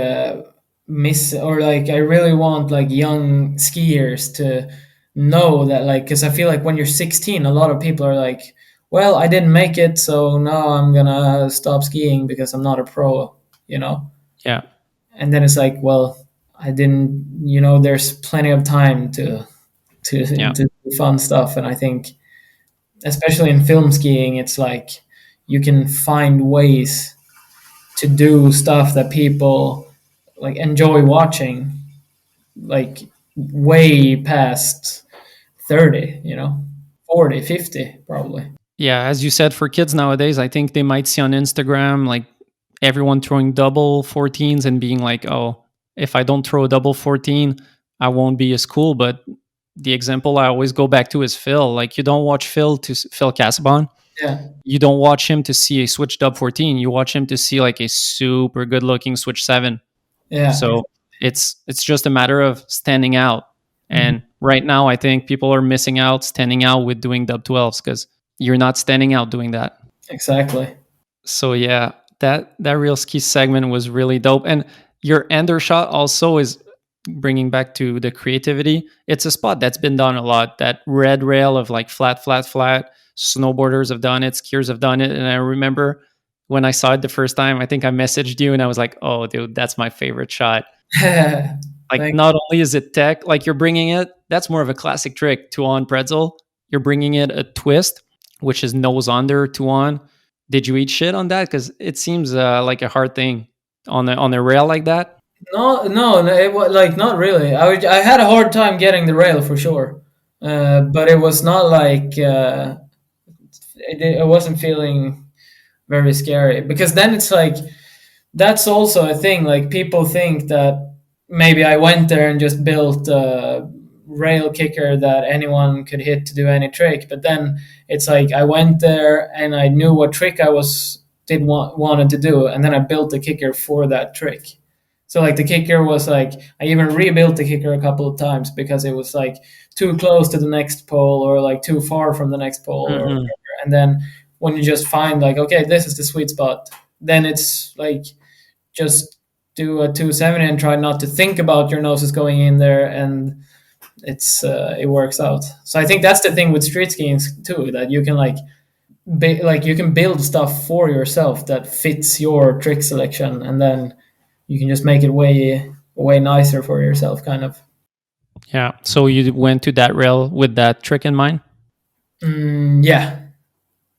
miss, or like I really want like young skiers to know that, like, because I feel like when you're 16 a lot of people are like, well, I didn't make it, so now I'm gonna stop skiing because I'm not a pro, you know. Yeah. And then it's like, well, I didn't, you know, there's plenty of time to Yeah. do fun stuff. And I think especially in film skiing, it's like you can find ways to do stuff that people like enjoy watching, like way past 30, you know, 40, 50 probably. Yeah, as you said, for kids nowadays, I think they might see on Instagram like everyone throwing double 14s and being like, oh, if I don't throw a double 14, I won't be as cool. But the example I always go back to is Phil. Like, you don't watch Phil Casabon. Yeah, You don't watch him to see a switch dub 14. You watch him to see like a super good looking switch 7. yeah, So It's just a matter of standing out. And right now, I think people are missing out standing out with doing dub 12s because you're not standing out doing that. Exactly. So yeah, that real ski segment was really dope. And your ender shot also is bringing back to the creativity. It's a spot that's been done a lot. That red rail of like flat, flat, flat. Snowboarders have done it, skiers have done it. And I remember when I saw it the first time, I think I messaged you and I was like, "Oh, dude, that's my favorite shot." Like, Thank- not only is it tech, like you're bringing it, that's more of a classic trick, two on pretzel. You're bringing it a twist, which is nose under, two on. Did you eat shit on that? Because it seems like a hard thing on a rail like that. No, no, no, it was like not really. I had a hard time getting the rail for sure, but it was not like I wasn't feeling very scary because then it's like that's also a thing. Like people think that maybe I went there and just built a rail kicker that anyone could hit to do any trick, but then it's like I went there and I knew what trick I was did wanted to do, and then I built the kicker for that trick. So like the kicker was like I even rebuilt the kicker a couple of times because it was like too close to the next pole or like too far from the next pole or Mm-hmm. whatever. And then when you just find like okay, this is the sweet spot, then it's like just do a 270 and try not to think about your noses going in there, and it works out. So I think that's the thing with street skiing too, that you can like like you can build stuff for yourself that fits your trick selection, and then you can just make it way nicer for yourself, kind of. Yeah. So you went to that rail with that trick in mind? Yeah,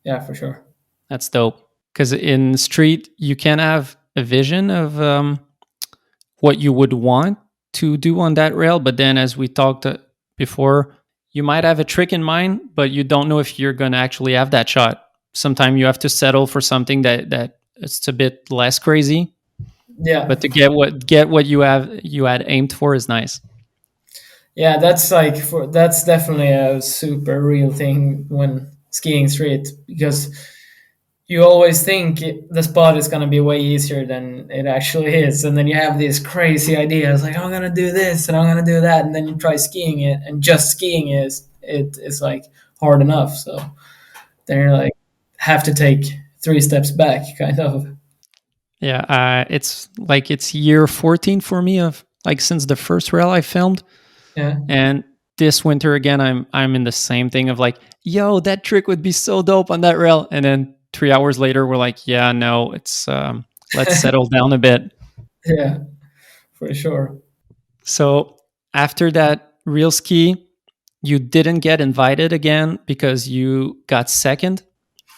yeah, for sure. That's dope. Because in street, you can have a vision of what you would want to do on that rail. But then, as we talked before, you might have a trick in mind, but you don't know if you're going to actually have that shot. Sometimes you have to settle for something that it's a bit less crazy. Yeah, But to get what you had aimed for is nice. yeah, that's definitely a super real thing when skiing street, because you always think the spot is going to be way easier than it actually is, and then you have these crazy ideas like I'm going to do this and I'm going to do that, and then you try skiing it, and just skiing is like hard enough. So then you're like have to take 3 steps back, kind of. Yeah, it's like it's year 14 for me of like since the first rail I filmed. Yeah. And this winter again, I'm in the same thing of like, yo, that trick would be so dope on that rail. And then 3 hours later, we're like, yeah, no, it's let's settle down a bit. Yeah, for sure. So after that real ski, you didn't get invited again because you got second,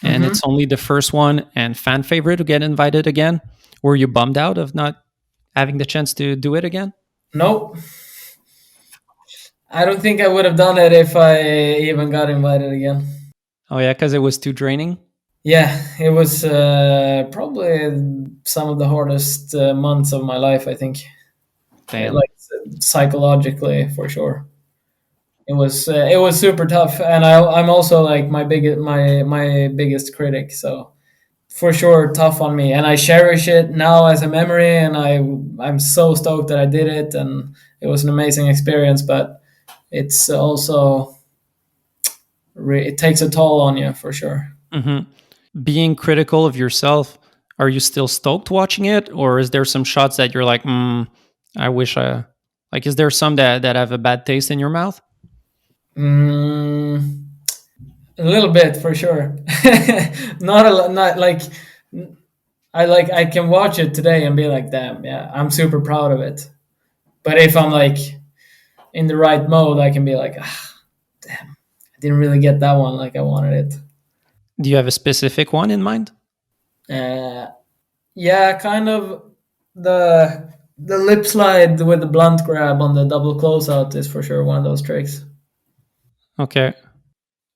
and Hmm. it's only the first one and fan favorite to get invited again. Were you bummed out of not having the chance to do it again? Nope. I don't think I would have done it if I even got invited again. Oh yeah, because it was too draining. Yeah, it was probably some of the hardest months of my life, I think. Damn. Like psychologically, for sure. It was super tough, and I'm also like my biggest critic, so for sure tough on me, and I cherish it now as a memory, and I'm so stoked that I did it, and it was an amazing experience, but it's also it takes a toll on you for sure. Hmm. Being critical of yourself, are you still stoked watching it, or is there some shots that you're like, I wish I like? Is there some that have a bad taste in your mouth? Mm, a little bit for sure. Not a lot. Not like I can watch it today and be like, damn, yeah, I'm super proud of it. But if I'm like in the right mode, I can be like, ah, damn, I didn't really get that one like I wanted Do you have a specific one in mind? it. Yeah, kind of the lip slide with the blunt grab on the double closeout is for sure one of those tricks. Okay,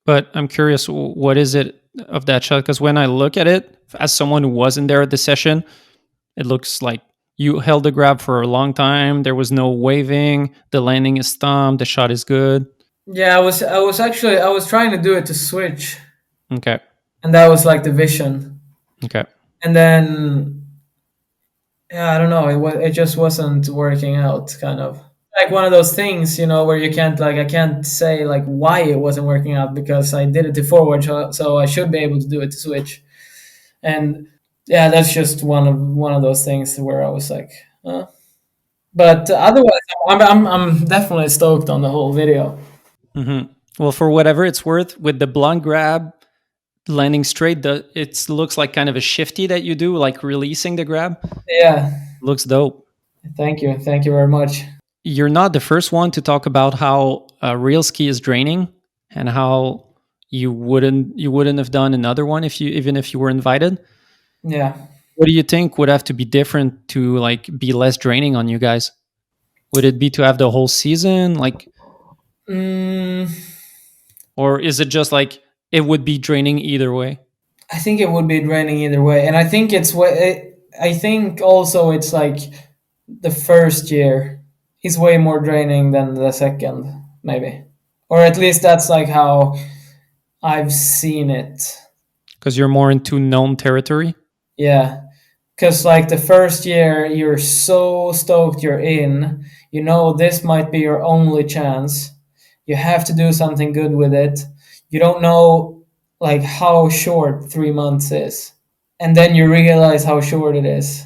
but I'm curious, what is it of that shot? Because when I look at it, as someone who wasn't there at the session, it looks like you held the grab for a long time. There was no waving. The landing is thumb. The shot is good. Yeah, I was trying to do it to switch, Okay. and that was like the vision. Okay. And then Yeah, I don't know. It just wasn't working out, kind of. Like one of those things, where you can't like I can't say like why it wasn't working out because I did it to forward, so I should be able to do it to switch. And yeah, that's just one of those things where I was like, but otherwise, I'm definitely stoked on the whole video. Hmm. Well, for whatever it's worth, with the blunt grab landing straight, it looks like kind of a shifty that you do, like releasing the grab. Yeah, Looks dope. thank you very much. You're not the first one to talk about how real ski is draining and how you wouldn't have done another one if you even if you were invited. Yeah. What do you think would have to be different to like be less draining on you guys? Would it be to have the whole season, like, Mm, or is it just like it would be draining either way? I think it would be draining either way, and I think I think also it's like the first year is way more draining than the second, maybe, or at least that's like how I've seen it. Because you're more into known territory. Yeah, because like the first year you're so stoked you're in, this might be your only chance. You have to do something good with it. You don't know like how short 3 months is, and then you realize how short it is,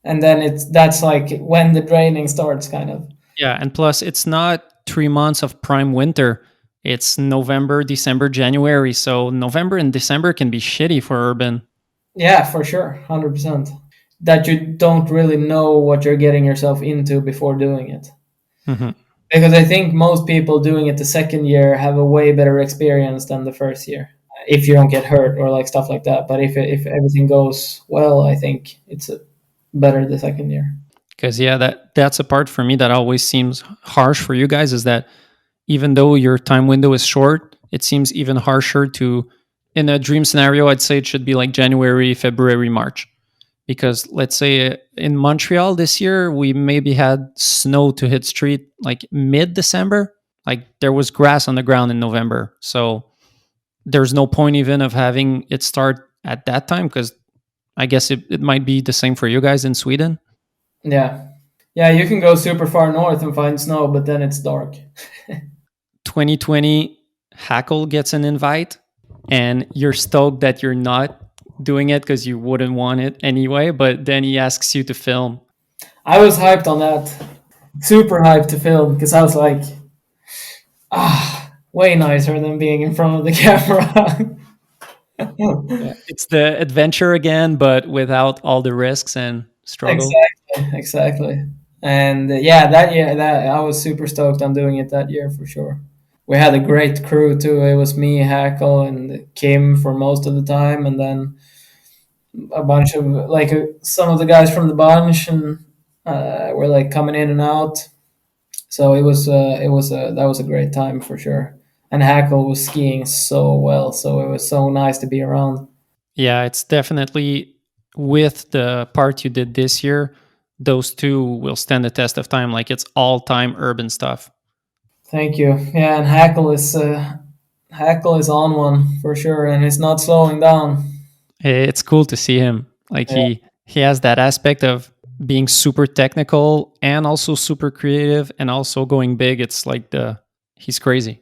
and then that's like when the draining starts, kind of. Yeah, and plus it's not 3 months of prime winter. It's November, December, January. So November and December can be shitty for urban. Yeah, for sure, 100%. That you don't really know what you're getting yourself into before doing it. Hmm. Because I think most people doing it the second year have a way better experience than the first year. If you don't get hurt or like stuff like that, but if everything goes well, I think it's better the second year. Because yeah, that's a part for me that always seems harsh for you guys is that even though your time window is short, it seems even harsher to. In a dream scenario, I'd say it should be like January, February, March. Because let's say in Montreal this year, we maybe had snow to hit street like mid December. Like there was grass on the ground in November. So there's no point even of having it start at that time because I guess it might be the same for you guys in Sweden. Yeah, yeah, you can go super far north and find snow, but then it's dark. 2020, Hackle gets an invite, and you're stoked that you're not doing it because you wouldn't want it anyway. But then he asks you to film. I was hyped on that, super hyped to film because I was like, way nicer than being in front of the camera. Yeah. It's the adventure again, but without all the risks and struggle. Exactly. And yeah, that year, that I was super stoked on doing it that year for sure. We had a great crew too. It was me, Hackle, and Kim for most of the time, and then a bunch of like some of the guys from the bunch, and were like coming in and out. So that was a great time for sure. And Hackle was skiing so well, so it was so nice to be around. Yeah, it's definitely with the part you did this year, those two will stand the test of time. Like it's all time urban stuff. Thank you. Yeah, and Hackle is on one for sure, and he's not slowing down. It's cool to see him. Like Yeah, he has that aspect of being super technical and also super creative and also going big. It's like he's crazy.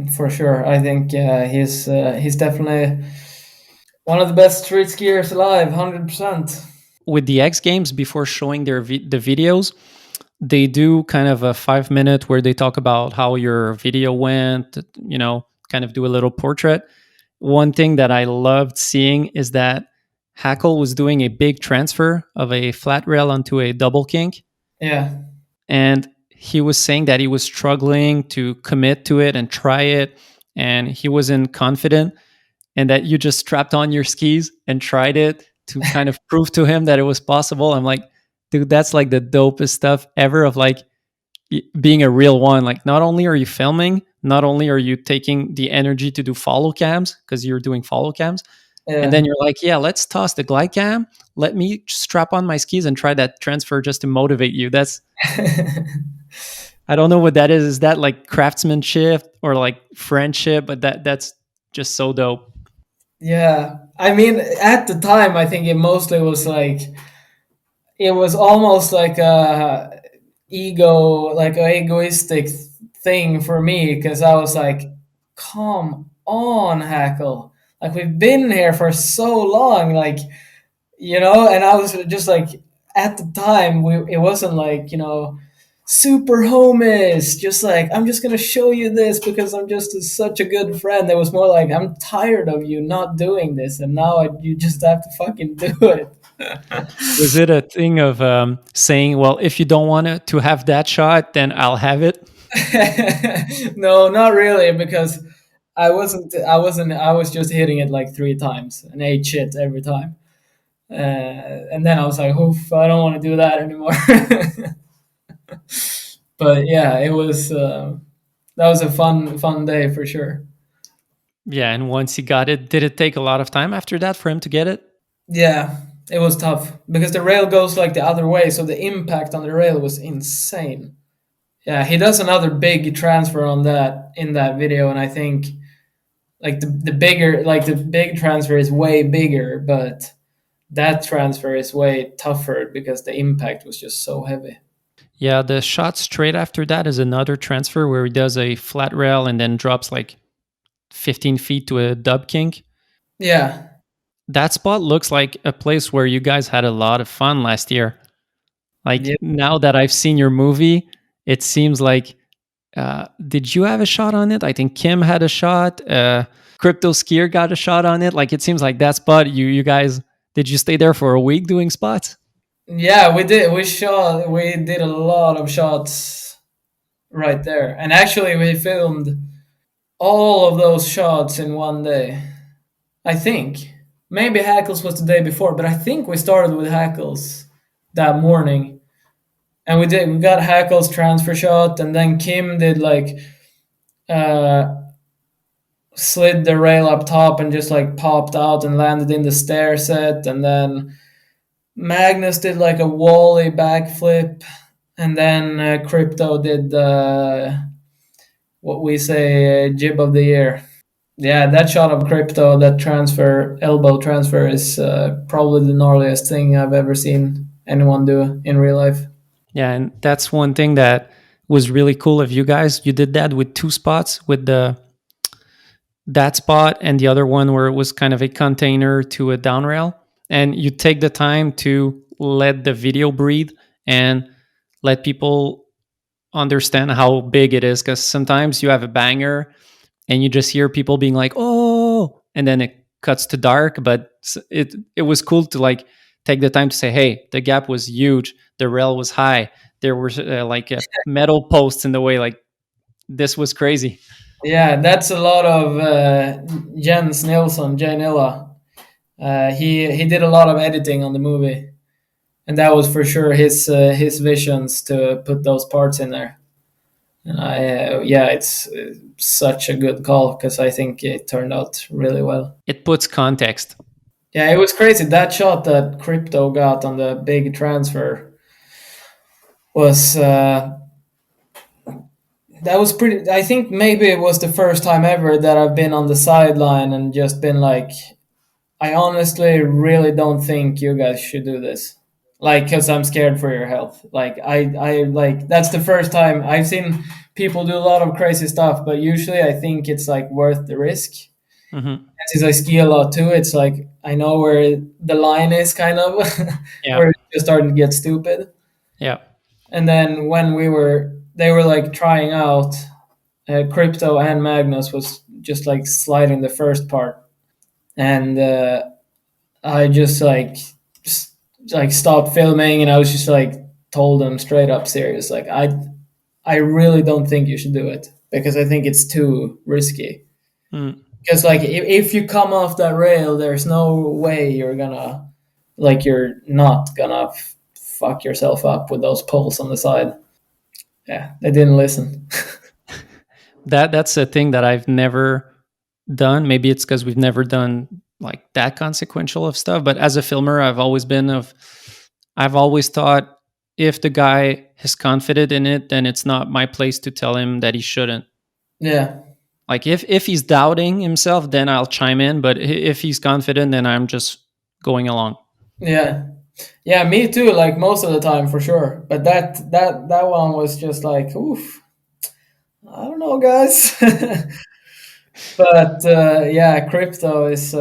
for sure. I think he's definitely one of the best street skiers alive, 100%. With the X Games, before showing the videos, they do kind of a 5 minute where they talk about how your video went. Kind of do a little portrait. One thing that I loved seeing is that Hackle was doing a big transfer of a flat rail onto a double kink. Yeah, And he was saying that he was struggling to commit to it and try it. And he wasn't confident. And that you just strapped on your skis and tried it to kind of prove to him that it was possible. I'm like, dude, that's like the dopest stuff ever of like being a real one. Like, not only are you filming, not only are you taking the energy to do follow cams because you're doing follow cams, and yeah. then you're like, yeah, let's toss the glide cam. Let me strap on my skis and try that transfer just to motivate you. I don't know what that is. Is that like craftsmanship or like friendship? But that's just so dope. Yeah, I mean, at the time, I think it mostly was like, it was almost like a ego, like a egoistic thing for me because I was like, "Come on, Hackle! Like we've been here for so long, like And I was just like, at the time, it wasn't like super homies. Just like I'm just gonna show you this because I'm just such a good friend. It was more like I'm tired of you not doing this, and now you just have to fucking do it. Was it a thing of saying, well, if you don't want to have that shot, then I'll have it? No, not really, because I was just hitting it like 3 times and ate shit every time. And then I was like, oof, I don't want to do that anymore. But yeah, it was that was a fun day for sure. Yeah, and once he got it, did it take a lot of time after that for him to get it? Yeah, it was tough because the rail goes like the other way, so the impact on the rail was insane. Yeah, he does another big transfer on that in that video, and I think like the big transfer is way bigger, but that transfer is way tougher because the impact was just so heavy. Yeah, the shot straight after that is another transfer where he does a flat rail and then drops like 15 feet to a dub kink. Yeah, That spot looks like a place where you guys had a lot of fun last year. Like yeah, now that I've seen your movie, it seems like did you have a shot on it? I think Kim had a shot. Crypto Skier got a shot on it. Like it seems like that spot. You guys, did you stay there for a week doing spots? yeah. We did. We did a lot of shots right there, and actually, we filmed all of those shots in one day. I think maybe Hackles was the day before, but I think we started with Hackles that morning, and we got Hackles transfer shot, and then Kim did like uh, slid the rail up top and just like popped out and landed in the stair set, and then Magnus did like a wally backflip, and then Crypto did the what we say jib of the year. Yeah, that shot of Crypto, that transfer, elbow transfer, is probably the gnarliest thing I've ever seen anyone do in real life. Yeah, and that's one thing that was really cool of you guys. You did that with two spots, with the that spot and the other one where it was kind of a container to a down rail. And you take the time to let the video breathe and let people understand how big it is. Because sometimes you have a banger and you just hear people being like, "Oh," and then it cuts to dark. But it was cool to like take the time to say, "Hey, the gap was huge. The rail was high. There were like metal posts in the way. Like this was crazy." Yeah, that's a lot of Jens Nilsson, Jay Nilla. He did a lot of editing on the movie, and that was for sure his visions to put those parts in there. And yeah, it's such a good call because I think it turned out really well. It puts context. Yeah, it was crazy. That shot that Crypto got on the big transfer was that was pretty. I think maybe it was the first time ever that I've been on the sideline and just been like, I honestly really don't think you guys should do this. Like, because I'm scared for your health. Like, I like that's the first time I've seen people do a lot of crazy stuff, but usually I think it's like worth the risk. Hmm. Since I ski a lot too, it's like I know where the line is kind of Yeah, where it's just starting to get stupid. yeah, And then when they were like trying out, Crypto and Magnus was just like sliding the first part, and I just like stopped filming, and I was just like told them straight up serious, like I really don't think you should do it because I think it's too risky. mm, Because like if you come off that rail, there's no way you're not gonna fuck yourself up with those poles on the side. Yeah, they didn't listen. that's a thing that I've never done. Maybe it's because we've never done like that consequential of stuff. But as a filmer, I've always thought if the guy is confident in it, then it's not my place to tell him that he shouldn't. Yeah, Like if he's doubting himself, then I'll chime in. But if he's confident, then I'm just going along. yeah. Yeah, me too. Like most of the time, for sure. But that one was just like, oof. I don't know, guys. But yeah, crypto is.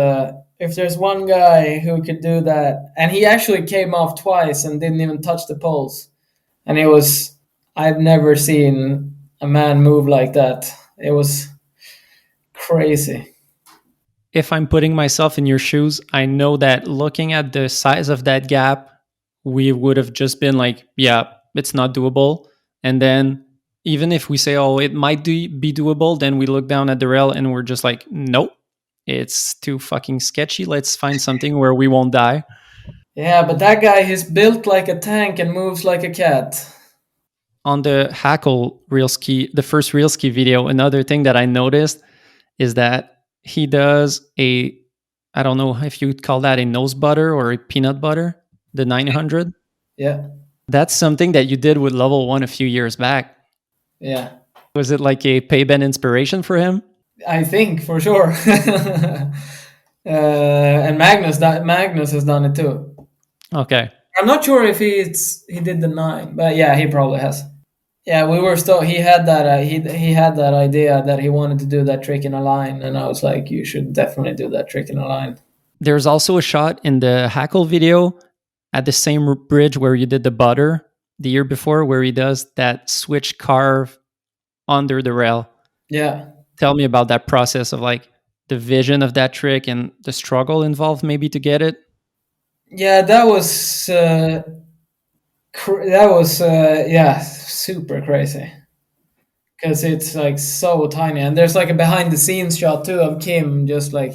If there's one guy who could do that, and he actually came off twice and didn't even touch the poles, and it was. I've never seen a man move like that. It was crazy. If I'm putting myself in your shoes, I know that looking at the size of that gap, we would have just been like, yeah, it's not doable. And then even if we say, oh, it might be doable, then we look down at the rail and we're just like, nope, it's too fucking sketchy. Let's find something where we won't die. Yeah, but that guy is built like a tank and moves like a cat. On the Hackle real ski, the first real ski video, another thing that I noticed is that he does a, I don't know if you'd call that a nose butter or a peanut butter, the 900. Yeah, That's something that you did with level one a few years back. yeah. Was it like a Peyben inspiration for him? I think for sure. And Magnus has done it too. Okay. I'm not sure if he did the 9, but yeah, he probably has. Yeah, we were still. He had that. He had that idea that he wanted to do that trick in a line, and I was like, you should definitely do that trick in a line. There's also a shot in the Hackle video at the same bridge where you did the butter the year before, where he does that switch carve under the rail. Yeah, Tell me about that process of like the vision of that trick and the struggle involved maybe to get it. yeah. That was yeah, super crazy because it's like so tiny, and there's like a behind the scenes shot too of Kim just like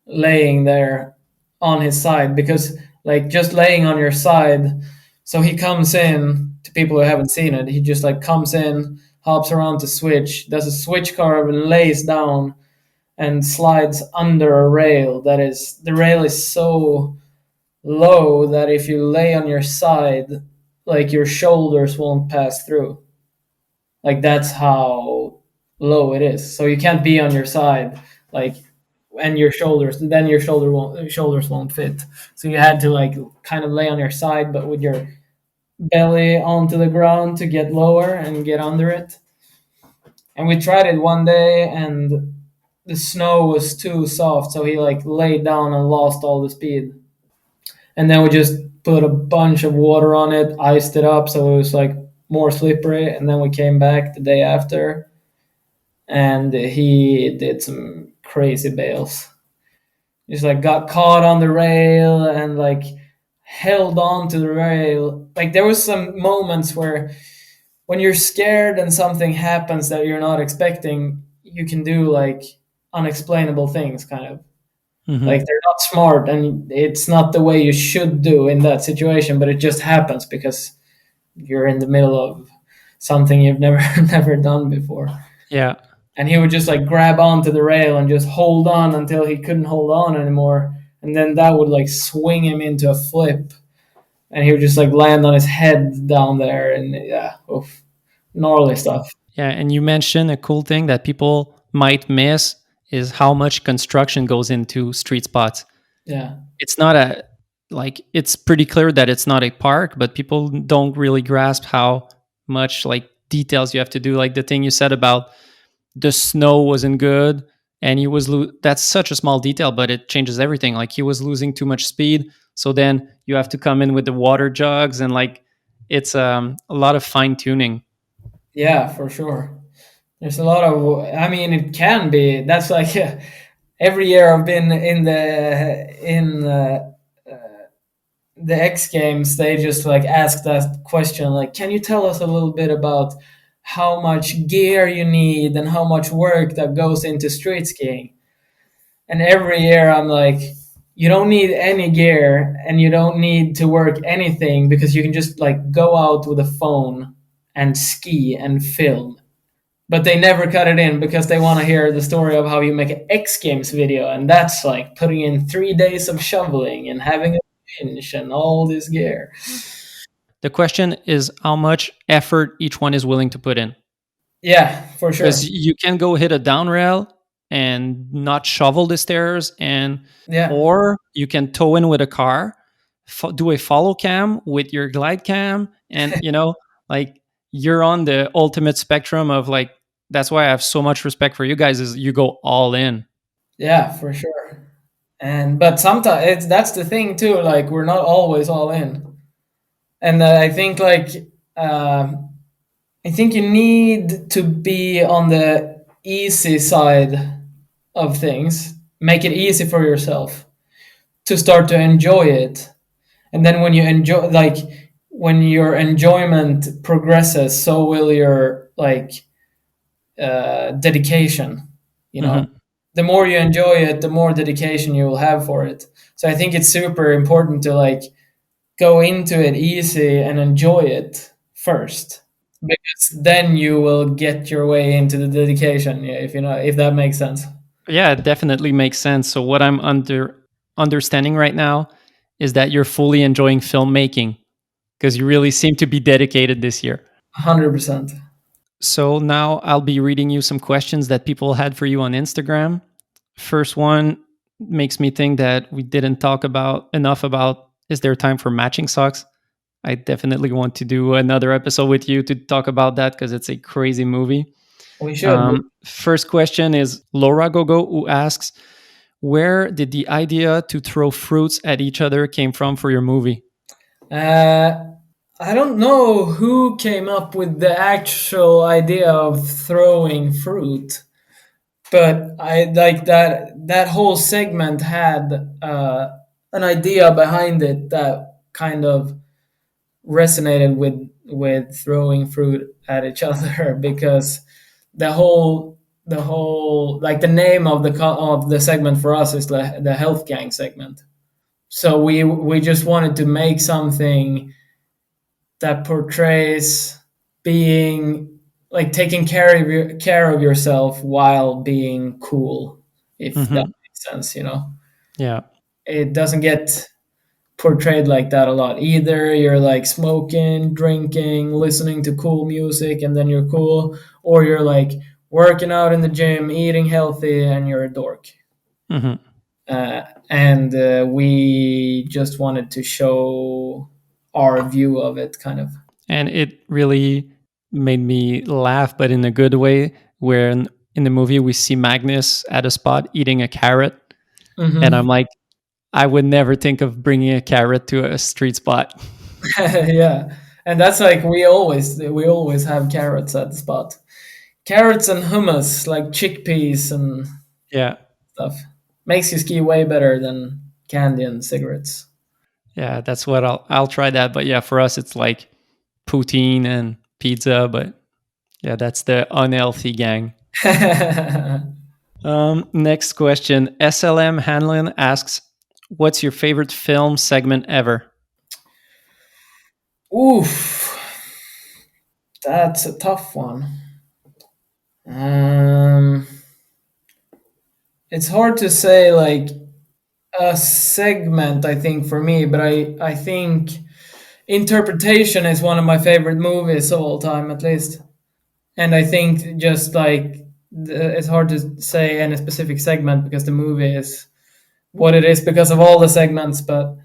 laying there on his side because like just laying on your side. So he comes in to people who haven't seen it. He just like comes in, hops around to switch, does a switch carve and lays down and slides under a rail. That is, the rail is so low that if you lay on your side, like your shoulders won't pass through. Like that's how low it is. So you can't be on your side, like, and your shoulders. Then your shoulders won't fit. So you had to like kind of lay on your side, but with your belly onto the ground to get lower and get under it. And we tried it one day, and the snow was too soft, so he like laid down and lost all the speed. And then we just put a bunch of water on it, iced it up so it was like more slippery, and then we came back the day after, and he did some crazy bails. Just like got caught on the rail and like held on to the rail. Like there was some moments where when you're scared and something happens that you're not expecting, you can do like unexplainable things, kind of. Like Mm-hmm. they're not smart and it's not the way you should do in that situation, but it just happens because you're in the middle of something you've never never done before. Yeah. And he would just like grab onto the rail and just hold on until he couldn't hold on anymore, and then that would like swing him into a flip, and he would just like land on his head down there, and yeah, oof, gnarly stuff. Yeah. And you mentioned a cool thing that people might miss is how much construction goes into street spots. Yeah, It's not a, like, it's pretty clear that it's not a park, but people don't really grasp how much like details you have to do. Like the thing you said about the snow wasn't good and he was that's such a small detail, but it changes everything. Like he was losing too much speed, so then you have to come in with the water jugs and like it's a lot of fine tuning. yeah, for sure. There's a lot of, I mean, it can be. That's like every year I've been in the X Games. They just like ask that question, like, can you tell us a little bit about how much gear you need and how much work that goes into street skiing? And every year I'm like, you don't need any gear and you don't need to work anything because you can just like go out with a phone and ski and film. But they never cut it in because they want to hear the story of how you make an X Games video, and that's like putting in 3 days of shoveling and having a winch and all this gear. The question is how much effort each one is willing to put in, Yeah, for sure. because you can go hit a down rail and not shovel the stairs, and Yeah, or you can tow in with a car, do a follow cam with your glide cam, and like you're on the ultimate spectrum of like, that's why I have so much respect for you guys, is you go all in. Yeah, for sure. And but sometimes that's the thing too. Like we're not always all in, and I think like um, I think you need to be on the easy side of things. Make it easy for yourself to start to enjoy it, and then when you enjoy, like when your enjoyment progresses, so will your like dedication. You know, Hmm. the more you enjoy it, the more dedication you will have for it. So I think it's super important to like go into it easy and enjoy it first, because then you will get your way into the dedication. Yeah, if you know if that makes sense. Yeah, it definitely makes sense. So what I'm understanding right now is that you're fully enjoying filmmaking, because you really seem to be dedicated this year. 100%. So now I'll be reading you some questions that people had for you on Instagram. First one makes me think that we didn't talk about enough about, is there time for matching socks? I definitely want to do another episode with you to talk about that, because it's a crazy movie. We should. First question is Laura Gogo, who asks, where did the idea to throw fruits at each other came from for your movie? uh, I don't know who came up with the actual idea of throwing fruit, but I like that whole segment had an idea behind it that kind of resonated with throwing fruit at each other because the whole like the name of the segment for us is the health gang segment. So we just wanted to make something that portrays being like taking care of yourself while being cool, if that Hmm. makes sense. You know, Yeah. it doesn't get portrayed like that a lot. Either you're like smoking, drinking, listening to cool music, and then you're cool, or you're like working out in the gym, eating healthy, and you're a dork. Hmm. And we just wanted to show our view of it, kind of. And it really made me laugh, but in a good way, where in the movie we see Magnus at a spot eating a carrot. And I'm Hmm. like, I would never think of bringing a carrot to a street spot. Yeah, and that's like we always have carrots at the spot. Carrots and hummus, like chickpeas and Yeah. stuff. Makes you ski way better than candy and cigarettes. Yeah, that's what I'll try that. But yeah, for us it's like poutine and pizza, but yeah, that's the unhealthy gang. Next question. SLM Hanlon asks, what's your favorite film segment ever? Oof, that's a tough one. Um, it's hard to say like a segment. I think for me, but I think Interpretation is one of my favorite movies of all time, at least. And I think just like it's hard to say any specific segment because the movie is what it is because of all the segments. But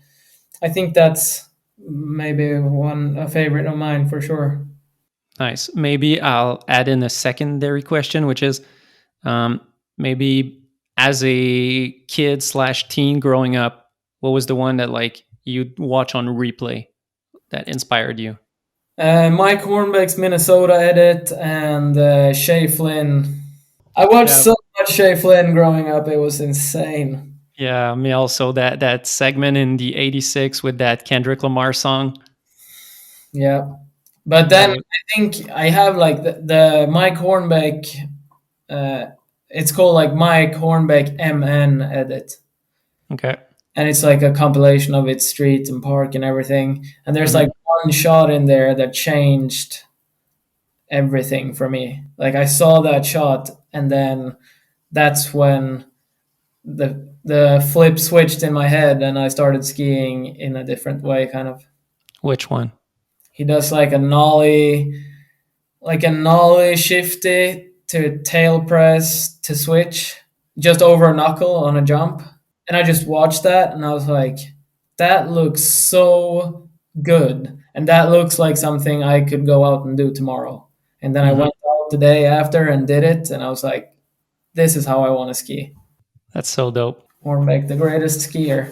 I think that's maybe one a favorite of mine for sure. Nice. Maybe I'll add in a secondary question, which is um, maybe as a kid slash teen growing up, what was the one that like you'd watch on replay that inspired you? Mike Hornbeck's Minnesota edit and Shay Flynn. I watched Yeah. so much Shay Flynn growing up; it was insane. Yeah, me also. That segment in the '86 with that Kendrick Lamar song. Yeah, but That then was I think I have like the Mike Hornbeck. Uh, it's called like Mike Hornbeck MN edit, okay. and it's like a compilation of its street and park and everything. And there's Hmm. like one shot in there that changed everything for me. Like I saw that shot, and then that's when the flip switched in my head, and I started skiing in a different way, kind of. Which one? He does like a nollie shifty to tail press to switch just over a knuckle on a jump. And I just watched that and I was like, that looks so good, and that looks like something I could go out and do tomorrow. And then I Hmm. went out the day after and did it, and I was like, this is how I want to ski, That's so dope. or make the greatest skier.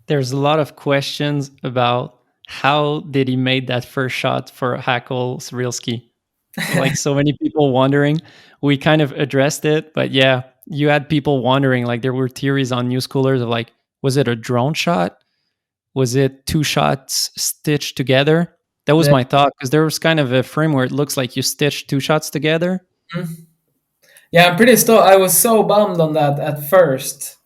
There's a lot of questions about how did he made that first shot for Hackle's real ski. Like so many people wondering. We kind of addressed it, but yeah, you had people wondering. Like there were theories on New Schoolers of like, was it a drone shot? Was it two shots stitched together? That was Yeah. my thought because there was kind of a frame where it looks like you stitched two shots together. Yeah, I'm pretty I was so bummed on that at first.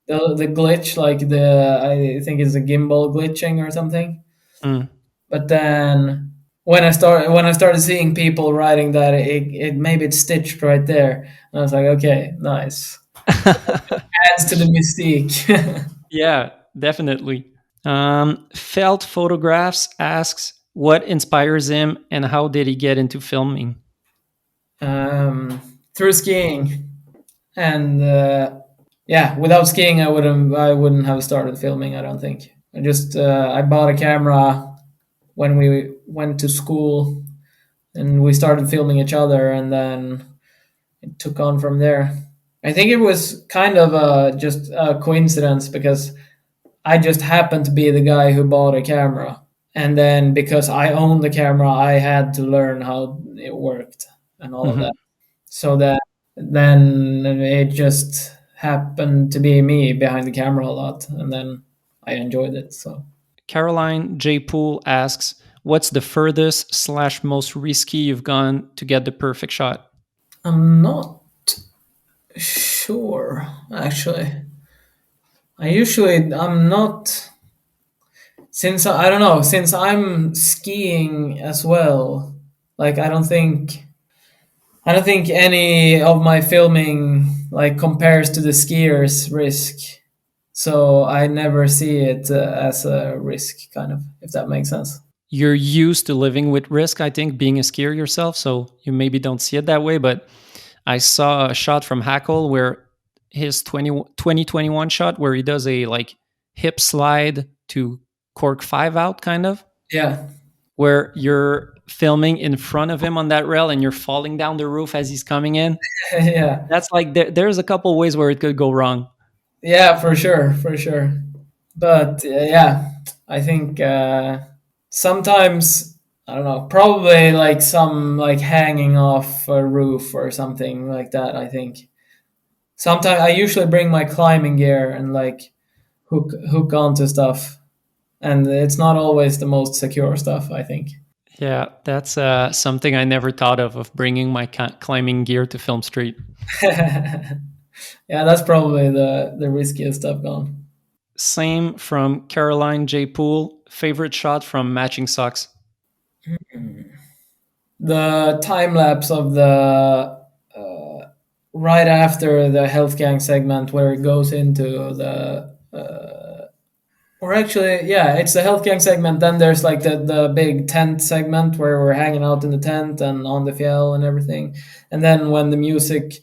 The glitch, like I think it's a gimbal glitching or something. Mm. But then when I started seeing people writing that it maybe it's stitched right there, and I was like, okay, nice. Adds to the mystique. Yeah, definitely. Felt Photographs asks, what inspires him and how did he get into filming? Through skiing, and yeah, without skiing, I wouldn't have started filming. I don't think. I bought a camera when we went to school, and we started filming each other, and then it took on from there. I think it was kind of just a coincidence because I just happened to be the guy who bought a camera. And then because I owned the camera, I had to learn how it worked and all of Mhm. that. So that then it just happened to be me behind the camera a lot. And then I enjoyed it. So Caroline J. Poole asks, what's the furthest slash most risky you've gone to get the perfect shot? I'm not sure, actually. I'm not, since I don't know, since I'm skiing as well, like I don't think any of my filming like compares to the skier's risk. So I never see it as a risk, kind of, if that makes sense. You're used to living with risk, I think, being a skier yourself, so you maybe don't see it that way. But I saw a shot from Hackle where his 2021 shot where he does a like hip slide to cork five out, kind of, Yeah, where you're filming in front of him on that rail and you're falling down the roof as he's coming in. yeah, That's like there's a couple ways where it could go wrong. yeah, for sure, for sure. But yeah, I think sometimes I don't know, probably like some like hanging off a roof or something like that. I think sometimes I usually bring my climbing gear and like hook onto stuff, and it's not always the most secure stuff, I think. Yeah, that's something I never thought of bringing my climbing gear to Film Street. Yeah, that's probably the riskiest stuff gone. Same from Caroline J. Poole. Favorite shot from Matching Socks. The time lapse of the right after the health gang segment where it goes into the or actually, yeah, it's the health gang segment. Then there's like the big tent segment where we're hanging out in the tent and on the fjell and everything. And then when the music,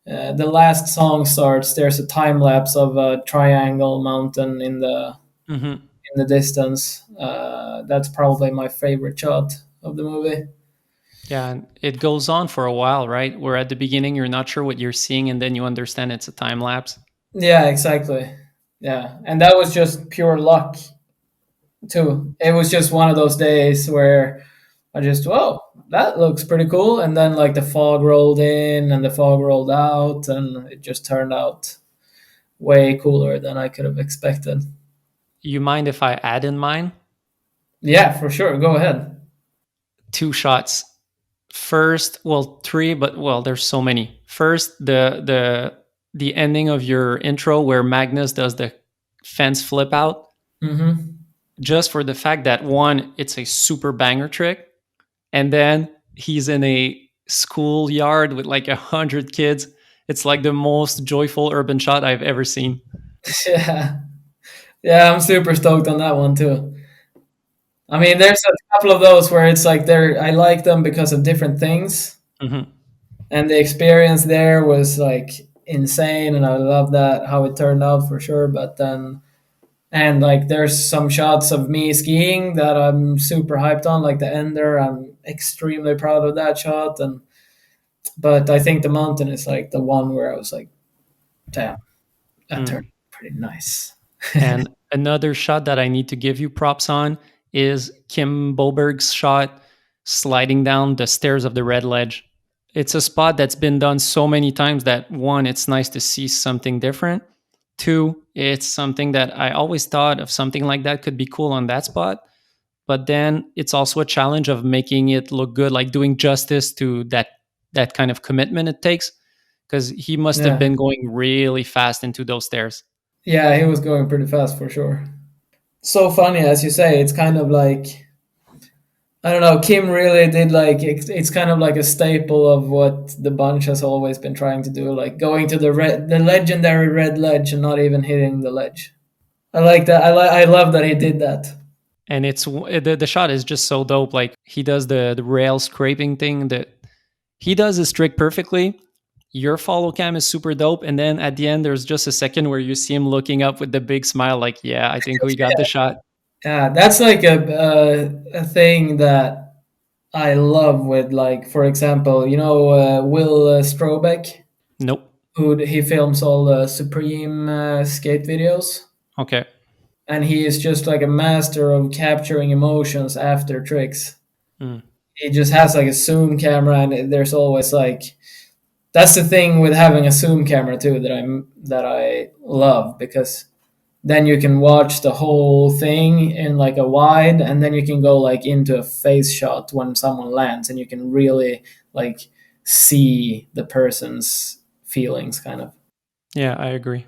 the last song starts, there's a time lapse of a triangle mountain Hmm. in the distance. That's probably my favorite shot of the movie. Yeah, and it goes on for a while, right? Where at the beginning you're not sure what you're seeing, and then you understand it's a time lapse. Yeah, exactly. Yeah, and that was just pure luck too. It was just one of those days where I just, whoa, that looks pretty cool. And then like the fog rolled in and the fog rolled out, and it just turned out way cooler than I could have expected. You mind if I add in mine? Yeah, for sure. Go ahead. Two shots. First, well, three, but well, there's so many. First, the ending of your intro where Magnus does the fence flip out, Mm-hmm. just for the fact that one, it's a super banger trick, and then he's in a schoolyard with like 100 kids. It's like the most joyful urban shot I've ever seen. Yeah. Yeah, I'm super stoked on that one too. I mean, there's a couple of those where it's like I like them because of different things, Hmm. and the experience there was like insane, and I love that how it turned out for sure. But then And like there's some shots of me skiing that I'm super hyped on, like the ender. I'm extremely proud of that shot. And but I think the mountain is like the one where I was like, damn, that turned pretty nice. And another shot that I need to give you props on is Kim Boberg's shot sliding down the stairs of the red ledge. It's a spot that's been done so many times that one, it's nice to see something different. Two, it's something that I always thought of something like that could be cool on that spot. But then it's also a challenge of making it look good, like doing justice to that kind of commitment it takes. Because he must have Yeah. been going really fast into those stairs. Yeah, he was going pretty fast for sure. So funny, as you say, it's kind of like, I don't know, Kim really did like, it's kind of like a staple of what the bunch has always been trying to do, like going to the legendary red ledge and not even hitting the ledge. I like that. I love that he did that. And it's the shot is just so dope. Like he does the rail scraping thing that he does his trick perfectly. Your follow cam is super dope, and then at the end there's just a second where you see him looking up with the big smile, like, yeah, I think we got the shot. Yeah, that's like a thing that I love with, like, for example, Will Strobeck, Nope. who he films all the Supreme skate videos, Okay. and he is just like a master of capturing emotions after tricks. Mm. He just has like a zoom camera, and there's always like, that's the thing with having a zoom camera too that I love, because then you can watch the whole thing in like a wide, and then you can go like into a face shot when someone lands, and you can really like see the person's feelings kind of. Yeah, I agree.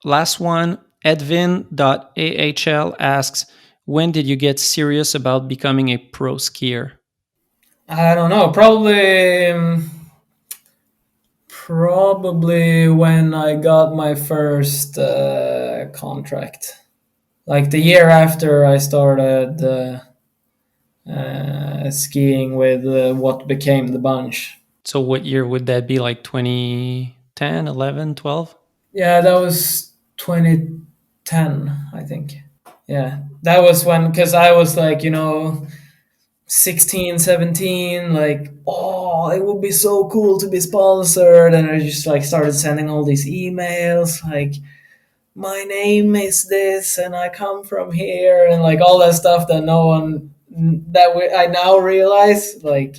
Last one, Edvin.ahl asks, when did you get serious about becoming a pro skier? I don't know, probably when I got my first contract, like the year after I started skiing with what became the bunch. So what year would that be, like 2010, 11, 12? Yeah, that was 2010, I think. Yeah, that was when, because I was like, 16, 17, like, oh, it would be so cool to be sponsored. And I just like started sending all these emails, like, my name is this and I come from here, and like all that stuff that no one, I now realize, like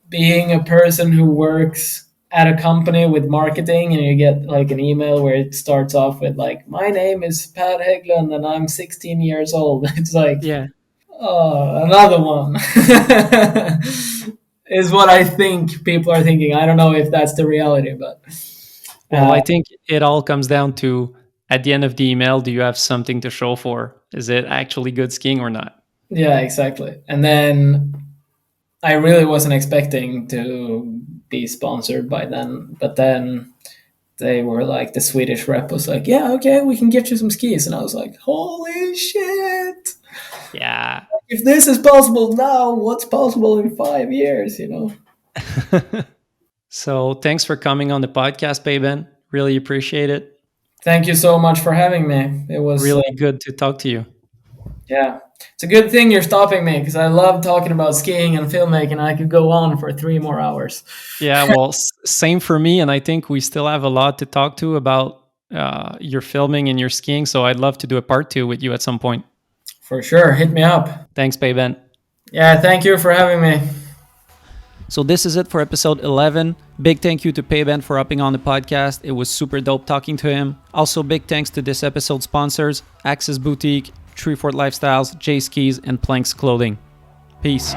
being a person who works at a company with marketing, and you get like an email where it starts off with like, my name is Pär Hägglund and I'm 16 years old. It's like, Yeah. oh, another one. Is what I think people are thinking. I don't know if that's the reality, but Well, I think it all comes down to, at the end of the email, do you have something to show for? Is it actually good skiing or not? yeah, exactly. And then I really wasn't expecting to be sponsored by then, but then they were like, the Swedish rep was like, yeah, okay, we can get you some skis. And I was like, holy shit. Yeah. If this is possible now, what's possible in 5 years, So thanks for coming on the podcast, Peyben. Really appreciate it. Thank you so much for having me. It was really good to talk to you. Yeah. It's a good thing you're stopping me, because I love talking about skiing and filmmaking. I could go on for 3 more hours. Yeah, well, same for me. And I think we still have a lot to talk to about your filming and your skiing. So I'd love to do a part 2 with you at some point. For sure. Hit me up. Thanks, Peyben. Yeah, thank you for having me. So this is it for episode 11. Big thank you to Peyben for hopping on the podcast. It was super dope talking to him. Also, big thanks to this episode's sponsors, Access Boutique, Treefort Lifestyles, J Skis, and Planks Clothing. Peace.